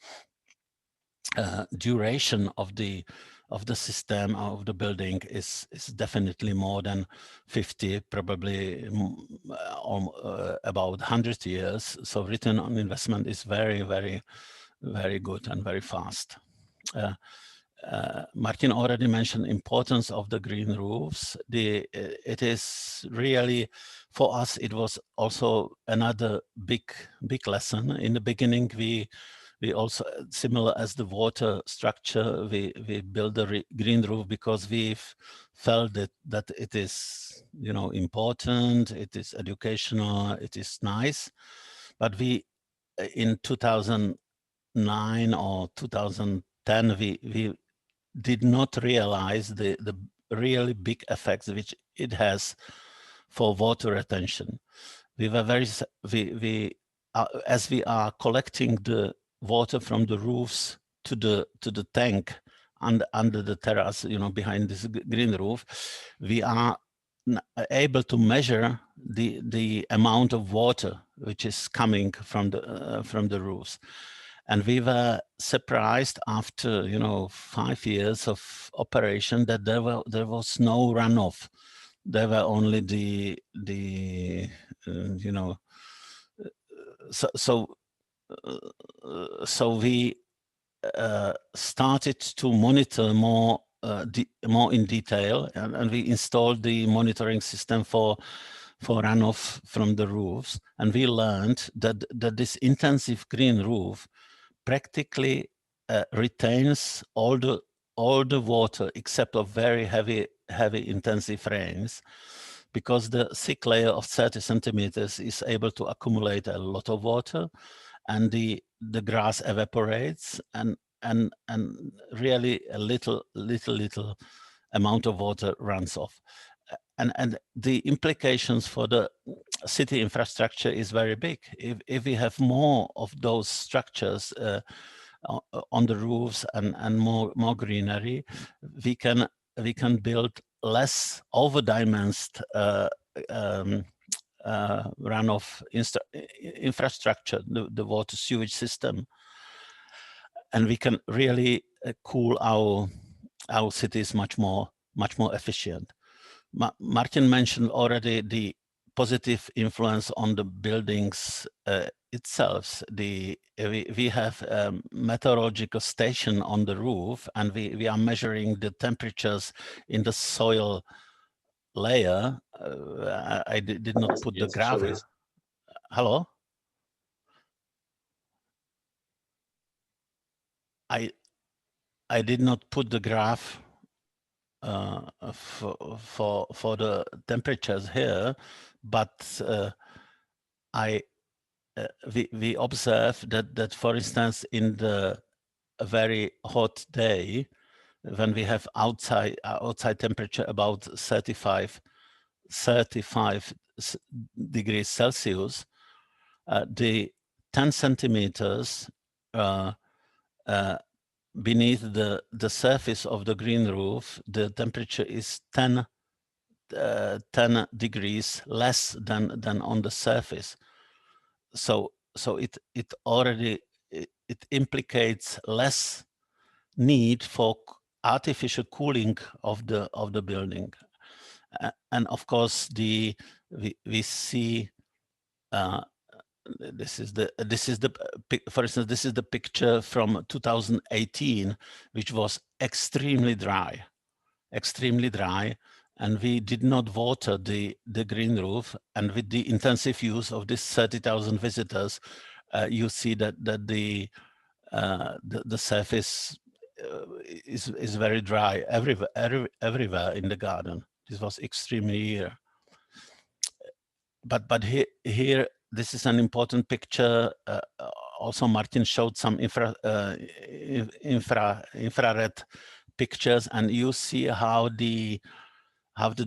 duration of the system of the building is definitely more than 50, probably about 100 years. So return on investment is very, very, very good and very fast. Martin already mentioned importance of the green roofs. It is really, for us, it was also another big lesson. In the beginning, we also, similar as the water structure, we built the green roof because we felt that it is important, it is educational, it is nice. But we in 2009 or 2010 we did not realize the really big effects which it has for water retention. We were very as we are collecting the water from the roofs to the tank under the terrace, behind this green roof, we are able to measure the amount of water which is coming from the roofs. And we were surprised after 5 years of operation that there was no runoff. There were only so we started to monitor more in detail, and we installed the monitoring system for runoff from the roofs. And we learned that this intensive green roof practically retains all the water except of very heavy intensive rains, because the thick layer of 30 centimeters is able to accumulate a lot of water, and the grass evaporates, and really a little amount of water runs off. And the implications for the city infrastructure is very big. If we have more of those structures on the roofs and more greenery, we can build less overdimensed runoff infrastructure, the water sewage system, and we can really cool our cities much more efficient. Martin mentioned already the positive influence on the buildings itself. We have a meteorological station on the roof, and we are measuring the temperatures in the soil layer. I did not put the graph. Sorry. Hello? I did not put the graph for the temperatures here, but we observe that for instance in the a very hot day, when we have outside temperature about 35 degrees Celsius, the 10 centimeters beneath the surface of the green roof, the temperature is 10 degrees less than on the surface. So it already implicates less need for artificial cooling of the building, and of course we see. This is the for instance, this is the picture from 2018, which was extremely dry, and we did not water the green roof. And with the intensive use of this 30,000 visitors, you see that the surface is very dry everywhere in the garden. This was extremely rare. But here this is an important picture. Also, Martin showed some infrared pictures, and you see how the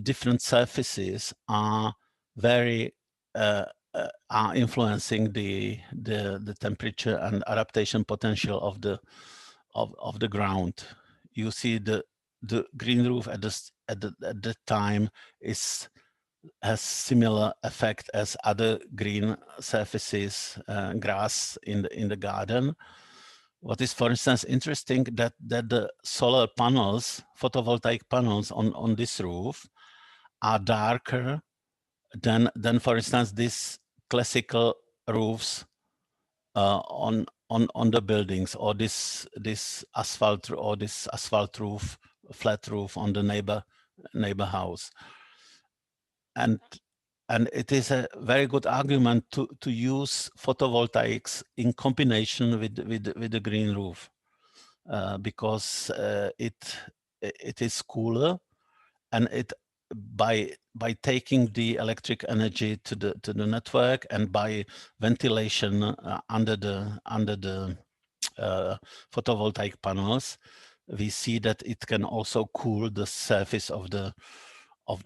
different surfaces are very are influencing the temperature and adaptation potential of the ground. You see the green roof at the time has similar effect as other green surfaces, grass in the garden. What is, for instance, interesting that the solar panels, photovoltaic panels on this roof are darker than for instance these classical roofs on the buildings, or this asphalt roof, flat roof on the neighbor house. And it is a very good argument to use photovoltaics in combination with the green roof, because it is cooler, and it by taking the electric energy to the network, and by ventilation under the photovoltaic panels, we see that it can also cool the surface of the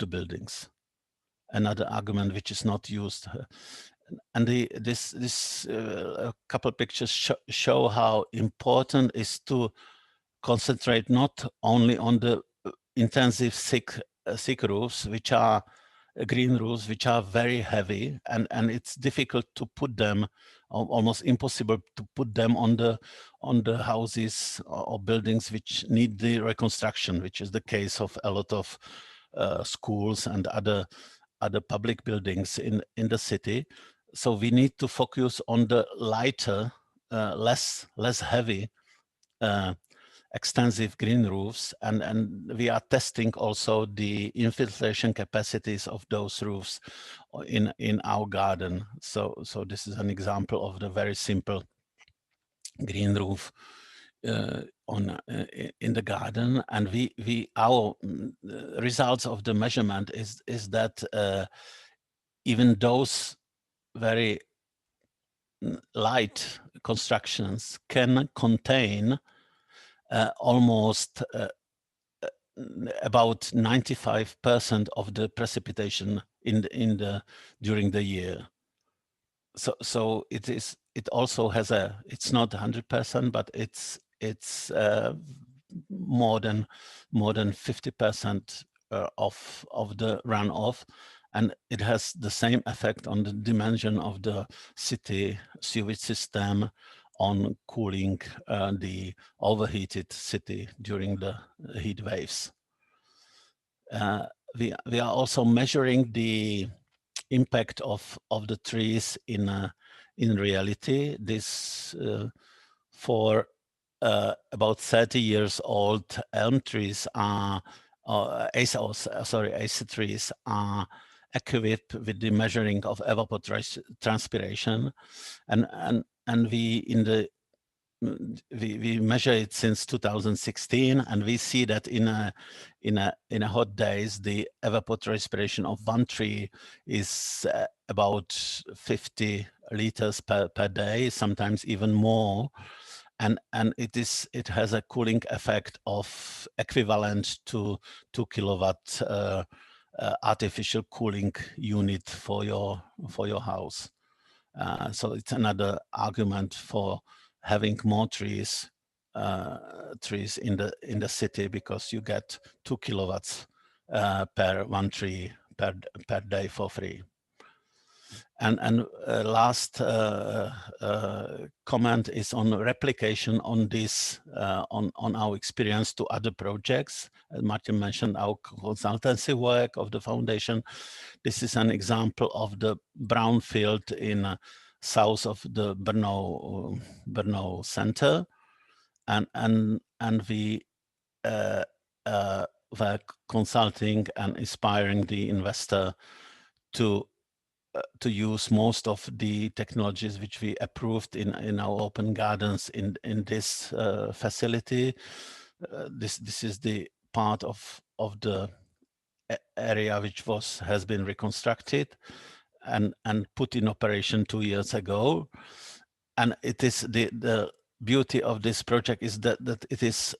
buildings. Another argument which is not used. And this couple pictures show how important it is to concentrate not only on the intensive thick roofs, which are green roofs, which are very heavy, and it's difficult to put them, almost impossible to put them on the houses or buildings which need the reconstruction, which is the case of a lot of schools and other public buildings in the city. So we need to focus on the lighter, less heavy, extensive green roofs, and we are testing also the infiltration capacities of those roofs in our garden. So this is an example of the very simple green roof in the garden. And our results of the measurement is that even those very light constructions can contain almost about 95% of the precipitation during the year. So it also has it's not 100%, but it's more than 50% of the runoff, and it has the same effect on the dimension of the city sewage system on cooling the overheated city during the heat waves. We are also measuring the impact of the trees in reality. This for about 30 years old elm trees are ace trees are equipped with the measuring of evapotranspiration, and we measure it since 2016, and we see that in a hot days the evapotranspiration of one tree is about 50 liters per day, sometimes even more, and it has a cooling effect of equivalent to 2 kilowatt artificial cooling unit for your house. So it's another argument for having more trees in the city, because you get 2 kilowatts per one tree per day for free. And last comment is on replication on this on our experience to other projects. Martin mentioned our consultancy work of the foundation. This is an example of the brownfield in south of the Brno center, and we were consulting and inspiring the investor to use most of the technologies which we approved in our open gardens in this facility. This is the part of the area which has been reconstructed and put in operation 2 years ago. And it is the beauty of this project is that it is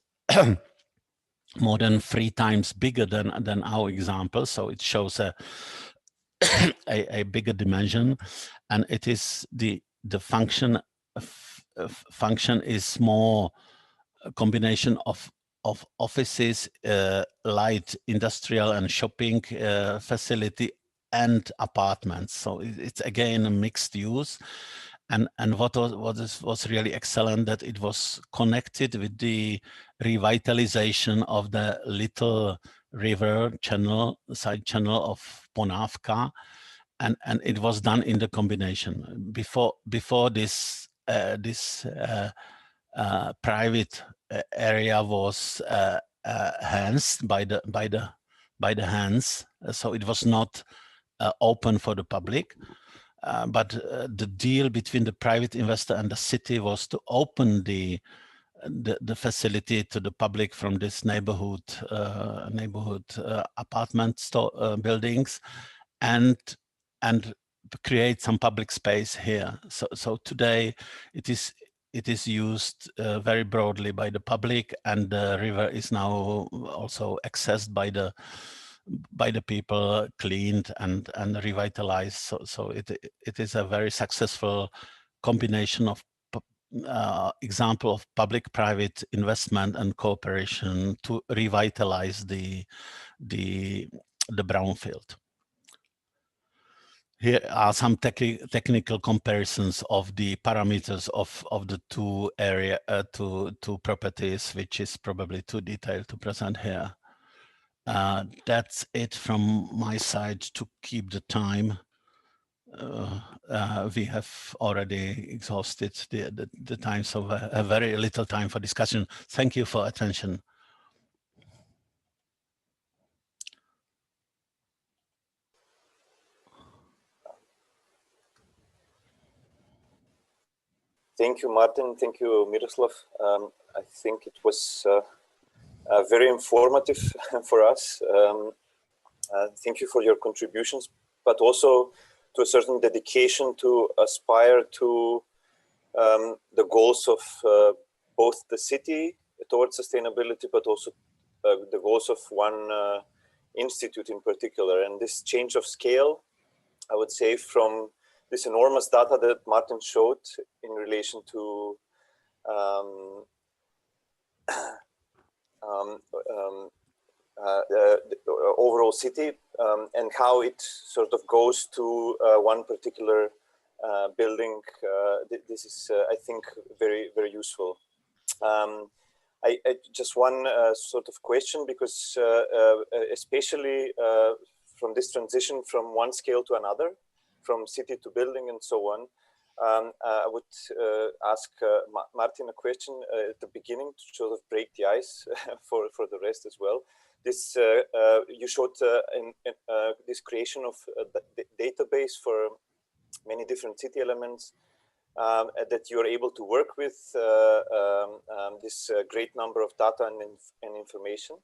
more than 3 times bigger than our example. So it shows a bigger dimension, and it is the function is more a combination of offices, light industrial and shopping facility, and apartments. So it's again a mixed use. And what was really excellent, that it was connected with the revitalization of the little river channel, side channel of Ponavka, and it was done in the combination. Before this private area was enhanced by the hands, so it was not open for the public. But the deal between the private investor and the city was to open the facility to the public from this neighborhood apartment buildings, and create some public space here. So today it is used very broadly by the public, and the river is now also accessed by the people, cleaned and revitalized. So it is a very successful combination of example of public-private investment and cooperation to revitalize the brownfield. Here are some technical comparisons of the parameters of the two properties, which is probably too detailed to present here. That's it from my side to keep the time. We have already exhausted the time, so a very little time for discussion. Thank you for attention. Thank you, Martin. Thank you, Miroslav. I think it was very informative for us. Thank you for your contributions, but also to a certain dedication to aspire to the goals of both the city towards sustainability, but also the goals of one institute in particular. And this change of scale, I would say, from this enormous data that Martin showed in relation to the overall city and how it sort of goes to one particular building. This is, I think, very, very useful. I just one sort of question, because especially from this transition from one scale to another, from city to building and so on, I would ask Martin a question at the beginning to sort of break the ice for the rest as well. This you showed in this creation of the database for many different city elements that you are able to work with this great number of data and information.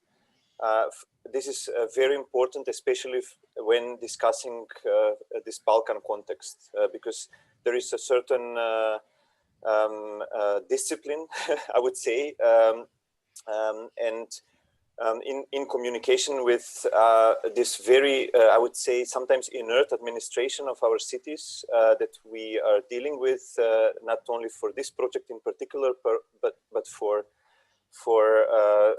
This is very important, especially when discussing this Balkan context, because there is a certain discipline, I would say, and in communication with this very, I would say, sometimes inert administration of our cities that we are dealing with, not only for this project in particular, but for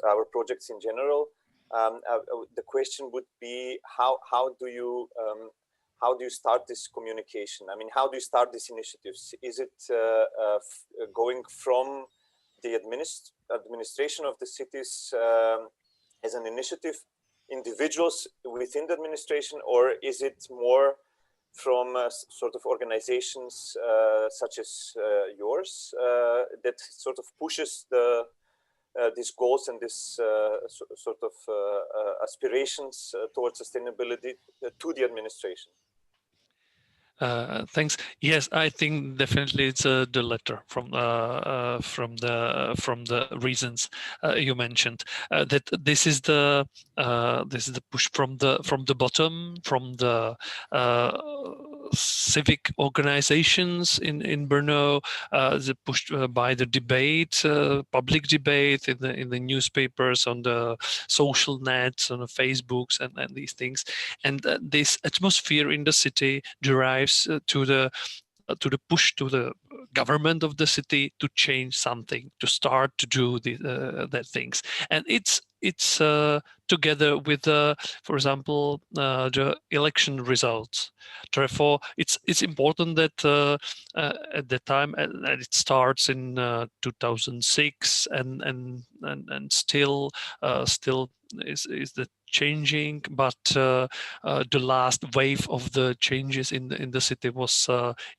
our projects in general. The question would be, how do you start this communication? I mean, how do you start these initiatives? Is it going from the administration of the cities as an initiative, individuals within the administration, or is it more from sort of organizations such as yours that sort of pushes these goals and this sort of aspirations towards sustainability to the administration? Thanks. Yes, I think definitely it's the latter from the reasons you mentioned. That this is the push from the bottom, from the civic organizations in Brno, the pushed by the debate, public debate in the newspapers, on the social nets, on the Facebooks, and these things, and this atmosphere in the city derives to the push to the government of the city to change something, to start to do the things, and it's together with for example the election results. Therefore, it's important that at the time, and it starts in 2006, and still is the changing, but the last wave of the changes in the city was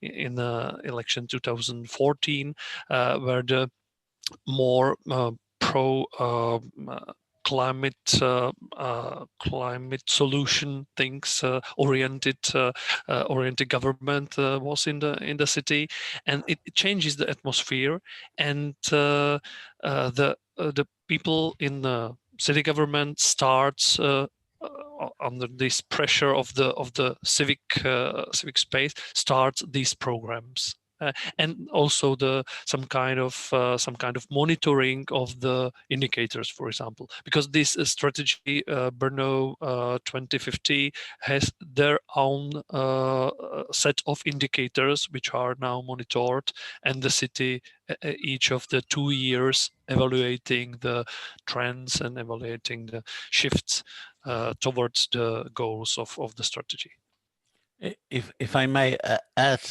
in election 2014, where the more pro climate solution things oriented government was in the city, and it changes the atmosphere, and the people in the city government starts under this pressure of the civic space, starts these programs. And also some kind of monitoring of the indicators, for example, because this strategy Brno 2050 has their own set of indicators which are now monitored, and the city each of the 2 years evaluating the trends and evaluating the shifts towards the goals of the strategy. If I may add,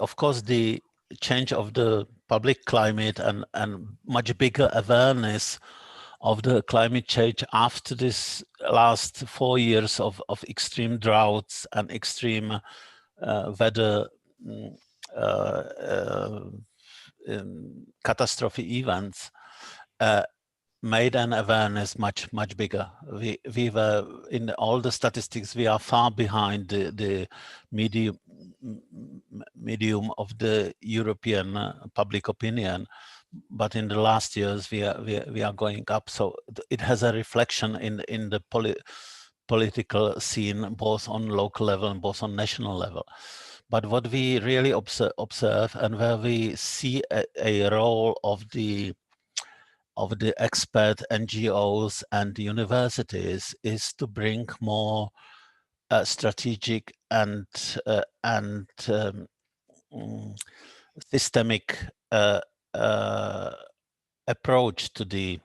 of course the change of the public climate and much bigger awareness of the climate change after this last 4 years of extreme droughts and extreme weather catastrophe events made an awareness much bigger. We were in all the statistics, we are far behind the medium of the European public opinion, but in the last years we are going up. So it has a reflection in the political scene, both on local level and both on national level. But what we really observe and where we see a role of the expert NGOs and universities is to bring more strategic and systemic approach to the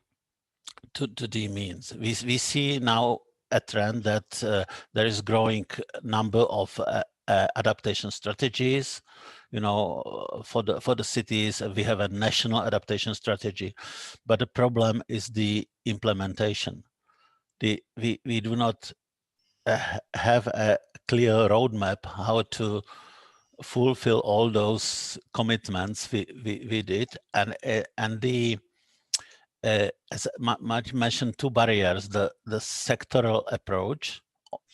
means. We see now a trend that there is growing number of adaptation strategies. You know, for the cities, we have a national adaptation strategy, but the problem is the implementation. We do not have a clear roadmap how to fulfill all those commitments we did, and as Martin mentioned, two barriers: the sectoral approach,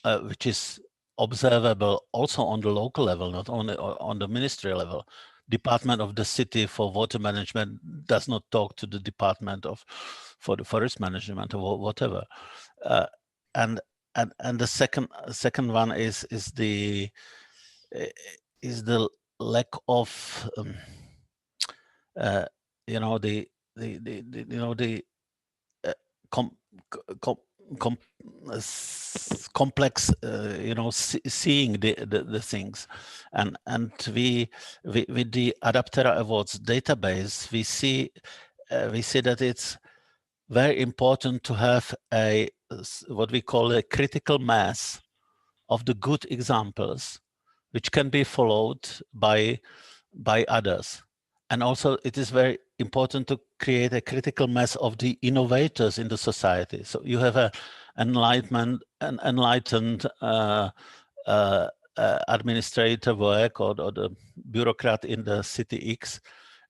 which is observable also on the local level, not only on the ministry level. Department of the city for water management does not talk to the department for the forest management or whatever, and the second one is the lack of you know, the complex, you know, seeing the things, and we with the Adaptera Awards database, we see that it's very important to have a what we call a critical mass of the good examples, which can be followed by others. And also it is very important to create a critical mass of the innovators in the society. So you have an enlightened administrator work, or the bureaucrat in the city X,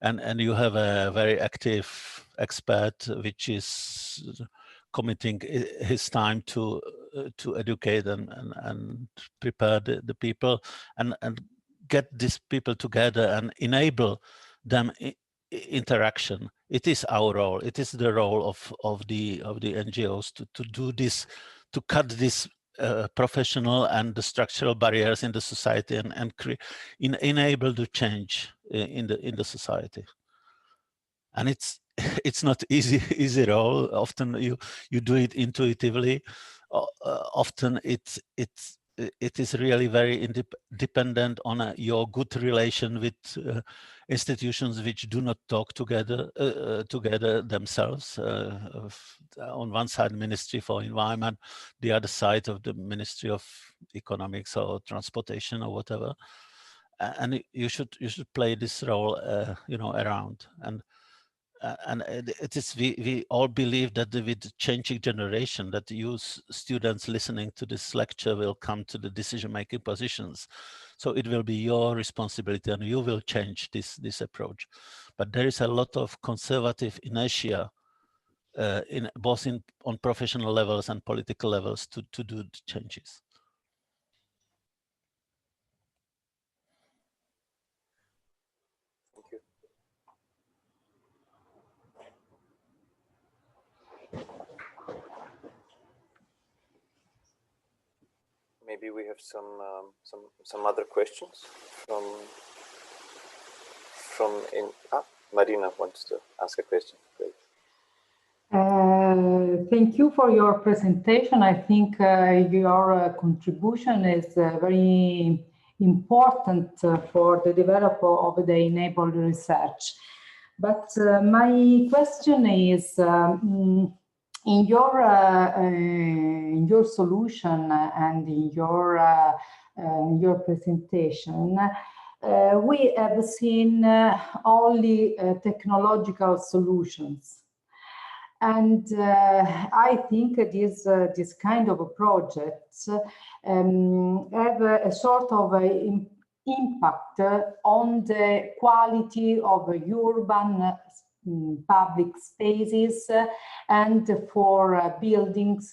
and you have a very active expert which is committing his time to educate and prepare the people and get these people together and enable them interaction. It is our role. It is the role of the NGOs to do this, to cut this professional and the structural barriers in the society and enable the change in the society. And it's not easy role. Often you do it intuitively. Often it is really very dependent on your good relation with institutions which do not talk together themselves. On one side, Ministry for Environment, the other side of the Ministry of Economics or Transportation or whatever. And you should play this role, you know, around. And it is, we all believe that with the changing generation, that youth students listening to this lecture will come to the decision-making positions. So it will be your responsibility, and you will change this approach. But there is a lot of conservative inertia, both on professional levels and political levels to do the changes. Maybe we have some other questions from Marina wants to ask a question. Great. Thank you for your presentation. I think your contribution is very important for the development of the enabled research. But my question is, in your solution and in your presentation, we have seen only technological solutions. And I think this kind of projects have a sort of impact on the quality of urban public spaces and for buildings,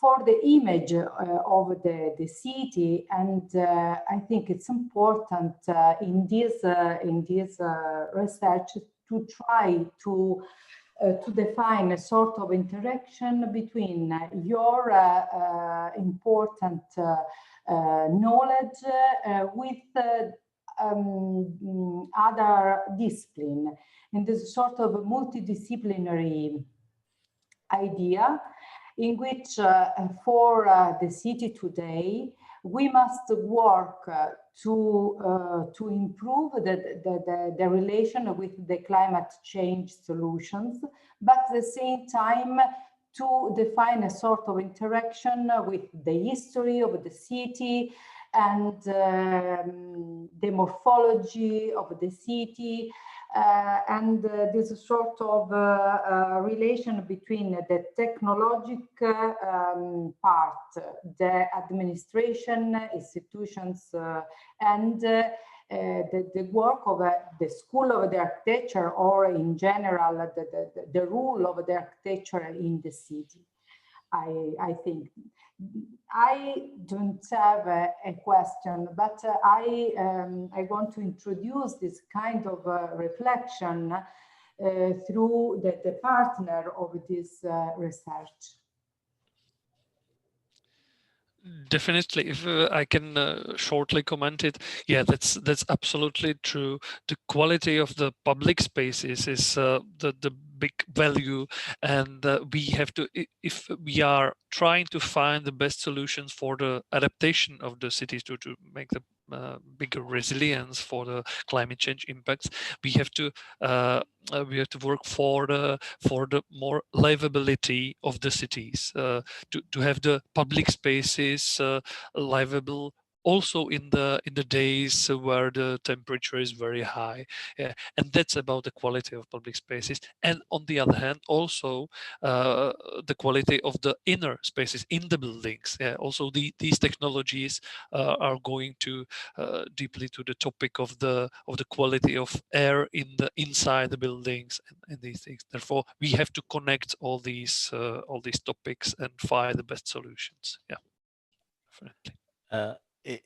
for the image of the city. And I think it's important in this research to try to define a sort of interaction between your important knowledge with other discipline, in this sort of multidisciplinary idea in which for the city today we must work to improve the relation with the climate change solutions, but at the same time to define a sort of interaction with the history of the city and the morphology of the city, and this sort of relation between the technological part, the administration, institutions, and the work of the school of the architecture, or in general, the rule of the architecture in the city. I think I don't have a question, but I want to introduce this kind of reflection through the partner of this research. Definitely, if I can shortly comment it, yeah, that's absolutely true. The quality of the public spaces is the big value, and we have to, if we are trying to find the best solutions for the adaptation of the cities to make the bigger resilience for the climate change impacts, we have to work for the more livability of the cities, to have the public spaces livable also in the days where the temperature is very high. Yeah, and that's about the quality of public spaces. And on the other hand, also the quality of the inner spaces in the buildings. Yeah, also these technologies are going to deeply to the topic of the quality of air inside the buildings and these things. Therefore, we have to connect all these topics and find the best solutions. Yeah, definitely.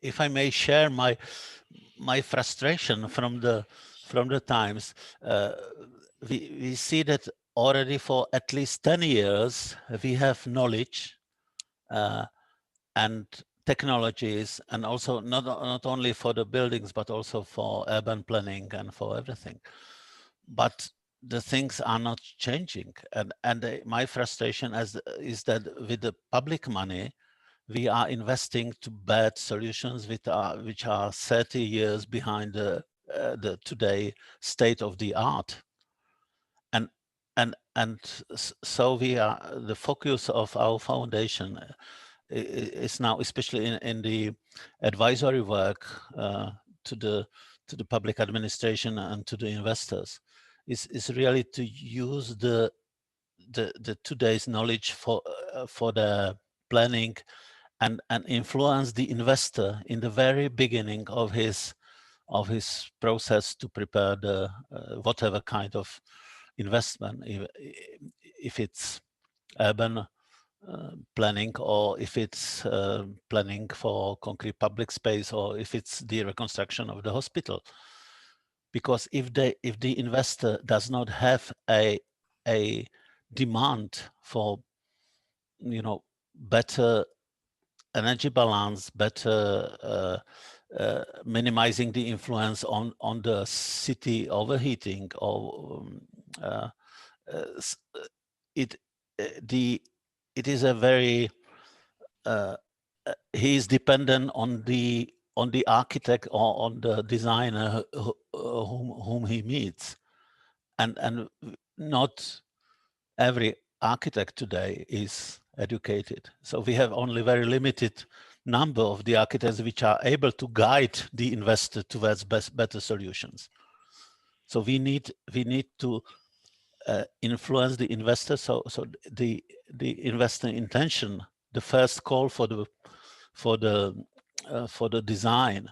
If I may share my frustration from the times, we see that already for at least 10 years we have knowledge and technologies, and also not only for the buildings but also for urban planning and for everything, but the things are not changing. And my frustration is that with the public money we are investing to bad solutions which are 30 years behind the today state of the art. And so we are, the focus of our foundation is now, especially in the advisory work to the public administration and to the investors, is really to use the today's knowledge for the planning and influence the investor in the very beginning of his process to prepare the whatever kind of investment, if it's urban planning, or if it's planning for concrete public space, or if it's the reconstruction of the hospital. Because if the investor does not have a demand for, you know, better energy balance, better minimizing the influence on the city overheating, or it is a very he is dependent on the architect or on the designer whom he meets, and not every architect today is educated. So we have only very limited number of the architects which are able to guide the investor towards better solutions. So we need to influence the investor. So the investor intention, the first call for the design,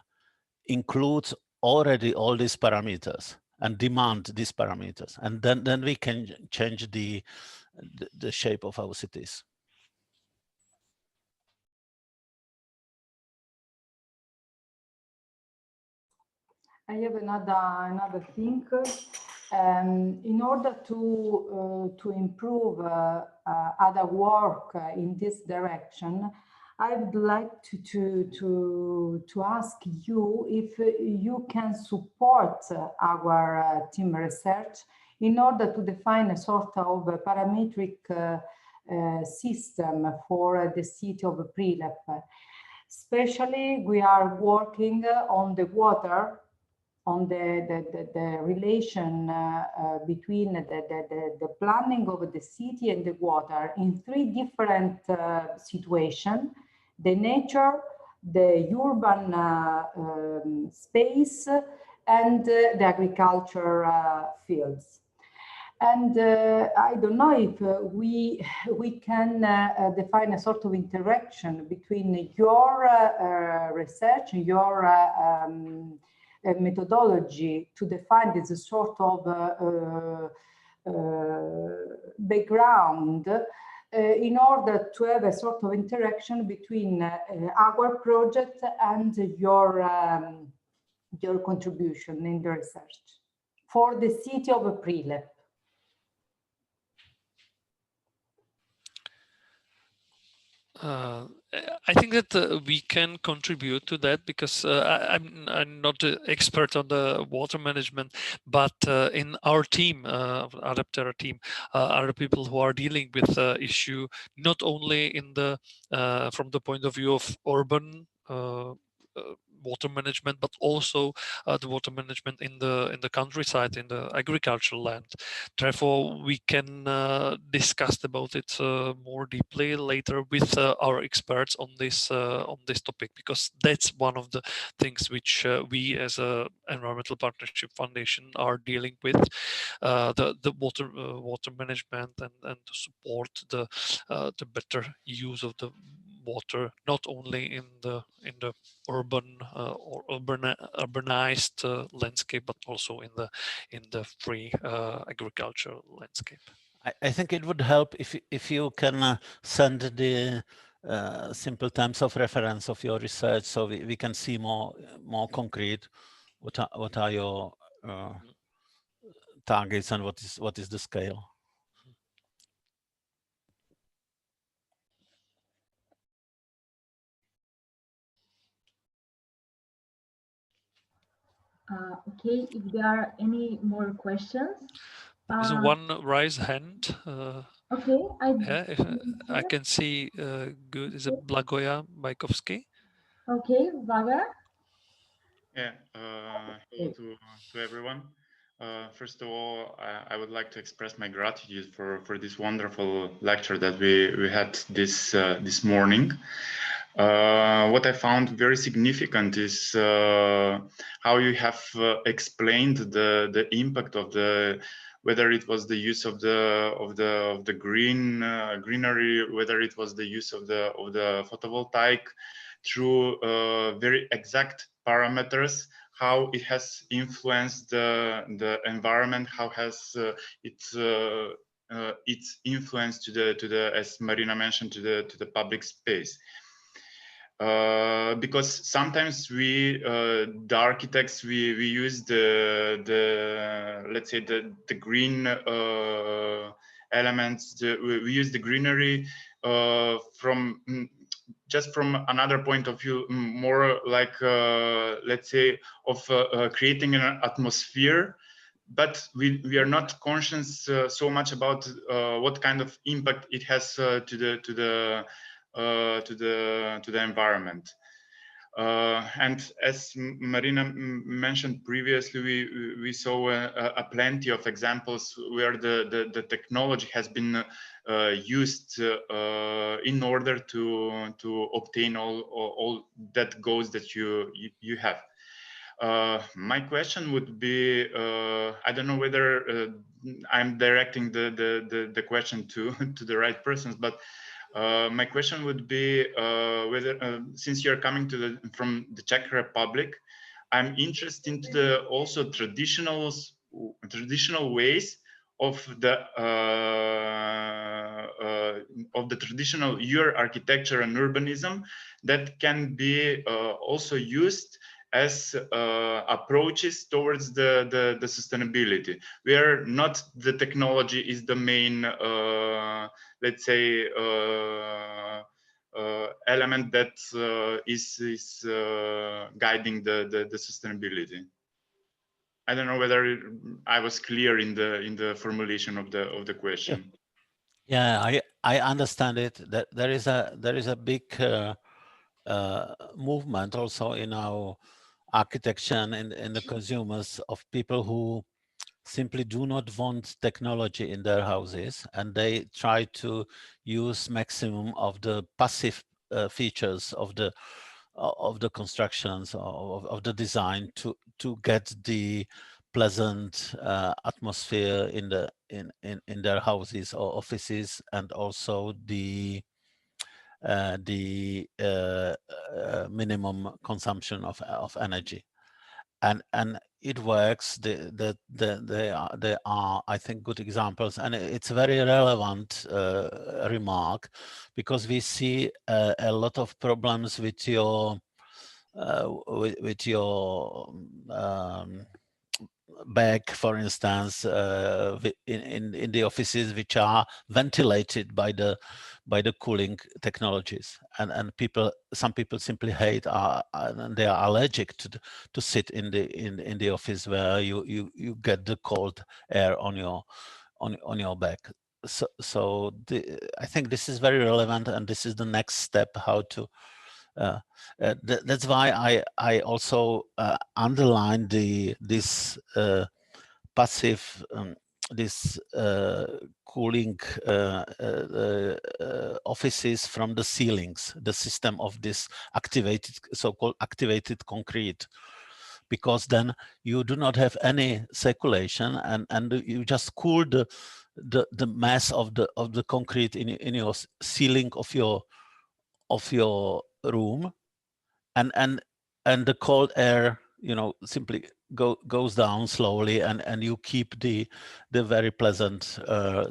includes already all these parameters and demand these parameters, and then we can change the shape of our cities. I have another thing. In order to improve other work in this direction, I would like to ask you if you can support our team research in order to define a sort of a parametric system for the city of Prilep. Especially, we are working on the water on the relation between the planning of the city and the water in three different situations: the nature, the urban space, and the agriculture fields. And I don't know if we can define a sort of interaction between your research, your methodology to define this sort of background in order to have a sort of interaction between our project and your contribution in the research for the city of Aprile. I think that we can contribute to that because I'm not an expert on the water management, but in our team, Adaptation team, are people who are dealing with the issue not only in the from the point of view of urban water management, but also the water management in the countryside, in the agricultural land. Therefore, we can discuss about it more deeply later with our experts on this topic, because that's one of the things which we as a Environmental Partnership Foundation are dealing with, the water management and to support the better use of the water, not only in the urban or urbanized landscape, but also in the free agricultural landscape. I think it would help if you can send the simple terms of reference of your research, so we can see more concrete what are your targets and what is the scale. Okay, if there are any more questions. There's one raised hand. Okay, I can see good. Is it Blagoja Bajkovsky? Okay, Vaga. Yeah, hello to everyone. First of all, I would like to express my gratitude for this wonderful lecture that we had this morning. What I found very significant is how you have explained the impact of whether it was the use of the greenery, whether it was the use of the photovoltaic, through very exact parameters, how it has influenced the environment, how has its influence to the, as Marina mentioned, to the public space. Because sometimes the architects, we use the let's say the green elements, we use the greenery from just from another point of view, more like let's say of creating an atmosphere, but we are not conscious so much about what kind of impact it has to the environment. And as Marina mentioned previously, we saw a plenty of examples where the technology has been used in order to obtain all that goals that you have. My question would be, I don't know whether I'm directing the question to the right persons, but my question would be whether, since you're coming from the Czech Republic, I'm interested into the also traditional ways of the traditional architecture and urbanism that can be also used as approaches towards the sustainability, where not the technology is the main, let's say, element that is guiding the sustainability. I don't know whether I was clear in the formulation of the question. Yeah, I understand it. That there is a big movement also in our architecture and in the consumers of people who simply do not want technology in their houses, and they try to use maximum of the passive features of the constructions of the design to get the pleasant atmosphere in their houses or offices, and also the minimum consumption of energy, and it works. There are, I think, good examples, and it's a very relevant remark, because we see a lot of problems with your back, for instance, in the offices which are ventilated by the cooling technologies, and some people simply hate and they are allergic to sit in the office where you get the cold air on your back. So I think this is very relevant, and this is the next step, how to that's why I also underline this passive cooling offices from the ceilings, the system of this so-called activated concrete, because then you do not have any circulation, and you just cool the mass of the concrete in your ceiling of your room, and the cold air, simply goes down slowly, and you keep the very pleasant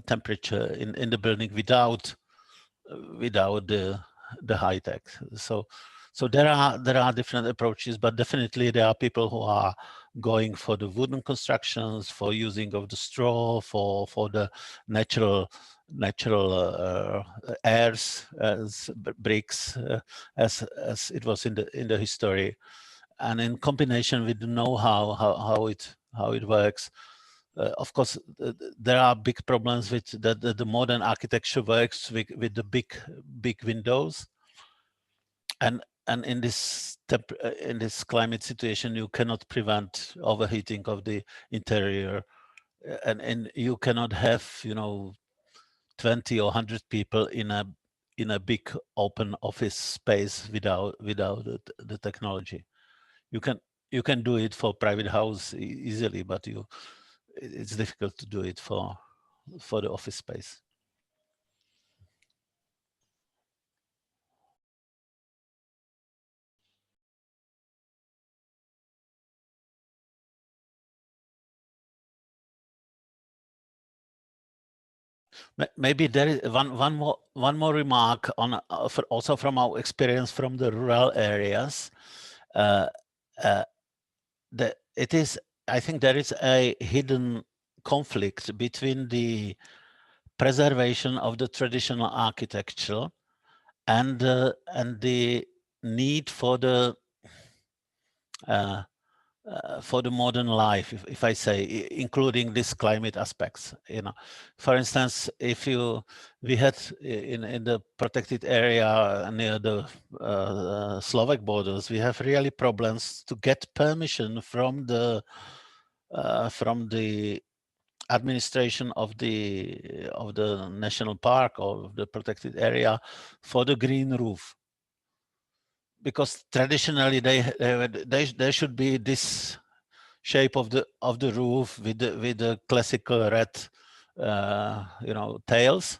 temperature in the building without the high tech. So there are different approaches, but definitely there are people who are going for the wooden constructions, for using of the straw, for the natural airs as bricks, as it was in the history, and in combination with the know-how how it works. Of course, there are big problems with the modern architecture works with the big windows, and in this climate situation, you cannot prevent overheating of the interior, and you cannot have 20 or 100 people in a big open office space without the technology. You can do it for private house easily, but it's difficult to do it for the office space. Maybe there is one more remark on also from our experience from the rural areas. I think there is a hidden conflict between the preservation of the traditional architecture and the need for the modern life, if I say, including these climate aspects. For instance, we had in the protected area near the Slovak borders, we have really problems to get permission from the administration of the national park or the protected area for the green roof, because traditionally there should be this shape of the roof with the classical red tails.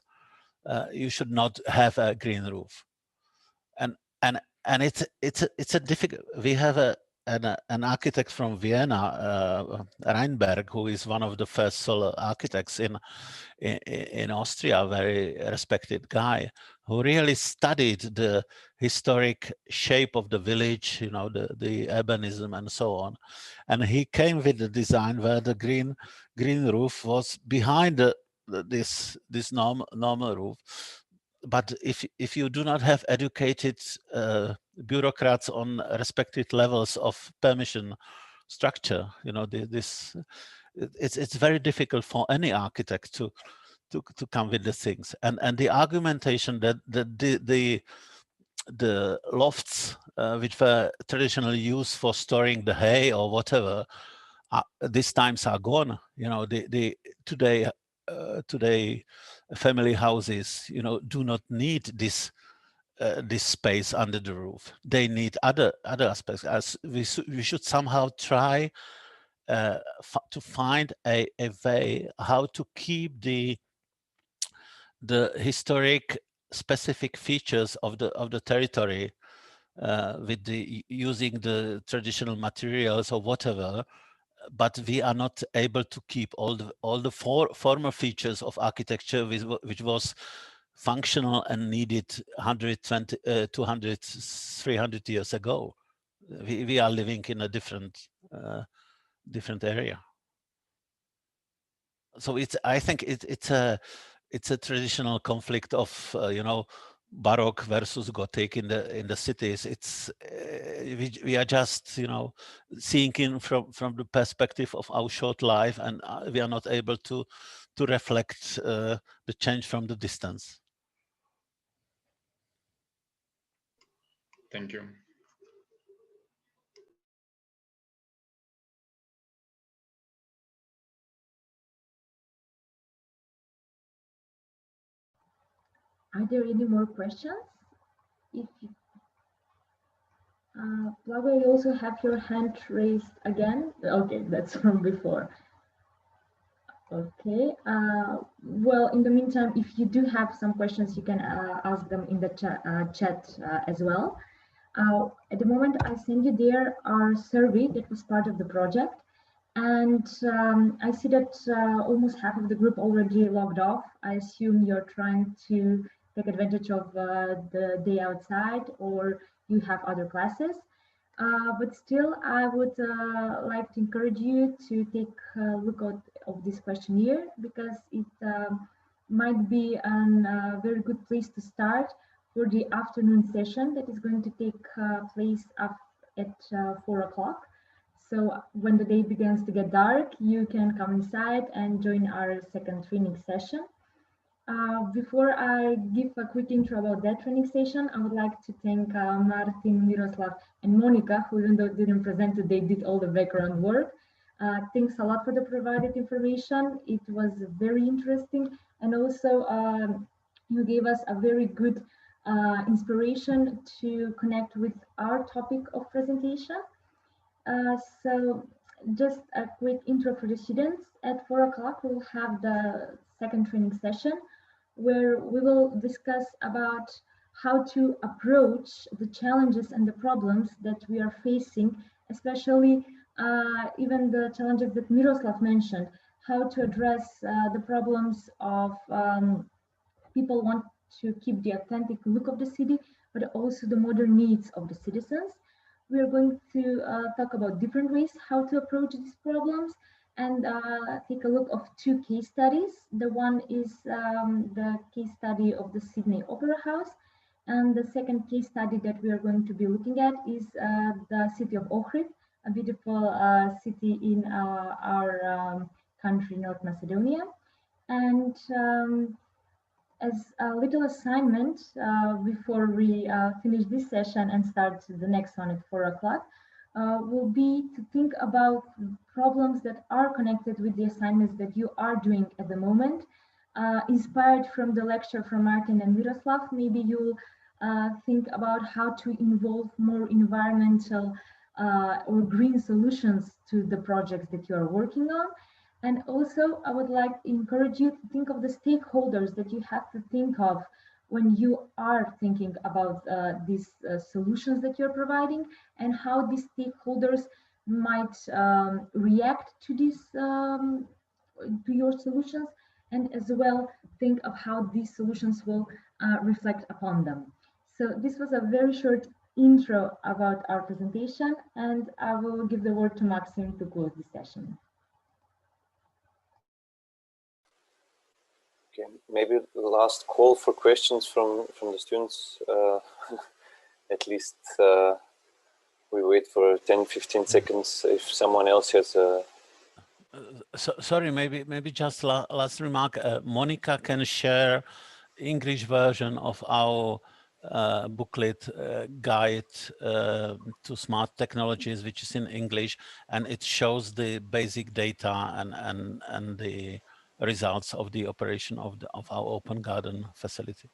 You should not have a green roof, and it's a difficult. We have an architect from Vienna, Reinberg, who is one of the first solar architects in Austria, a very respected guy, who really studied the historic shape of the village, the urbanism and so on. And he came with the design where the green roof was behind this normal roof. But if you do not have educated bureaucrats on respected levels of permission structure, it's very difficult for any architect to come with the things. And the argumentation that the lofts, which were traditionally used for storing the hay or whatever, these times are gone. You know, today family houses, you know, do not need this space under the roof. They need other aspects. As we should somehow try to find a way how to keep the historic specific features of the territory with using the traditional materials or whatever, but we are not able to keep all the former features of architecture which was functional and needed 120, 200, 300 years ago. We are living in a different area. So I think it's a traditional conflict of you know, Baroque versus Gothic in the cities. It's we are just, you know, seeing in from the perspective of our short life, and we are not able to reflect the change from the distance. Thank you. Are there any more questions? If Plava, you also have your hand raised again. Okay, that's from before. Okay. Well, in the meantime, if you do have some questions, you can ask them in the chat as well. At the moment, I send you there our survey that was part of the project. And I see that almost half of the group already logged off. I assume you're trying to take advantage of the day outside, or you have other classes. But still, I would like to encourage you to take a look of this questionnaire, because it might be a very good place to start for the afternoon session that is going to take place at 4 o'clock. So when the day begins to get dark, you can come inside and join our second training session. Before I give a quick intro about that training session, I would like to thank Martin, Miroslav, and Monica, who, even though didn't present today, did all the background work. Thanks a lot for the provided information. It was very interesting, and also you gave us a very good inspiration to connect with our topic of presentation. So just a quick intro for the students. At 4 o'clock, we'll have the second training session, where we will discuss about how to approach the challenges and the problems that we are facing, especially even the challenges that Miroslav mentioned, how to address the problems of people want to keep the authentic look of the city, but also the modern needs of the citizens. We are going to talk about different ways how to approach these problems, and take a look of two case studies. The one is the case study of the Sydney Opera House, and the second case study that we are going to be looking at is the city of Ohrid, a beautiful city in our country, North Macedonia. And as a little assignment before we finish this session and start the next one at 4 o'clock, will be to think about problems that are connected with the assignments that you are doing at the moment. Inspired from the lecture from Martin and Miroslav, maybe you'll think about how to involve more environmental or green solutions to the projects that you are working on. And also, I would like to encourage you to think of the stakeholders that you have to think of when you are thinking about these solutions that you're providing, and how these stakeholders might react to these to your solutions, and as well think of how these solutions will reflect upon them. So this was a very short intro about our presentation, and I will give the word to Maxim to close this session. Okay, maybe the last call for questions from the students. At least we wait for 10-15 seconds if someone else has a... Sorry, maybe just last remark. Monica can share English version of our booklet guide to smart technologies, which is in English, and it shows the basic data and the results of the operation of our open garden facility.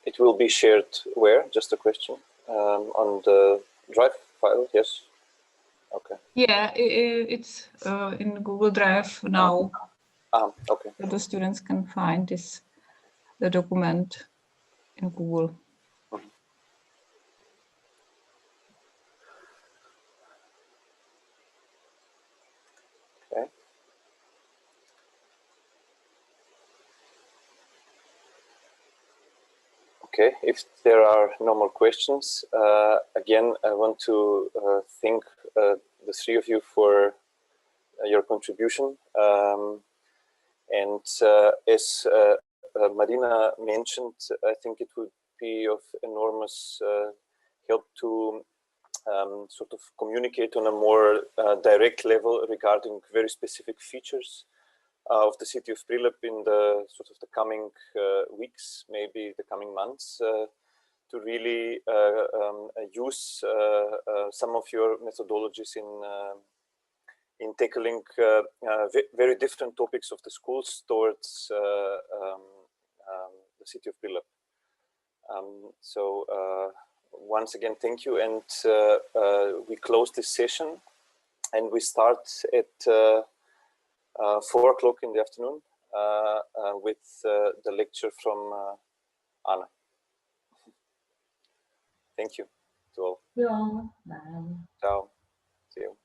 It will be shared where? Just a question. On the Drive file, yes? Okay. Yeah, it's in Google Drive now. Okay. So the students can find the document in Google. Okay. Okay, if there are no more questions, again, I want to thank the three of you for your contribution. And as Marina mentioned, I think it would be of enormous help to sort of communicate on a more direct level regarding very specific features of the city of Prilep in the sort of the coming weeks, maybe the coming months, to really use some of your methodologies in tackling very different topics of the schools towards the city of Prilep. So once again, thank you, and we close this session, and we start at 4 o'clock in the afternoon with the lecture from Anna. Thank you to all. Yeah. Bye. Ciao. See you.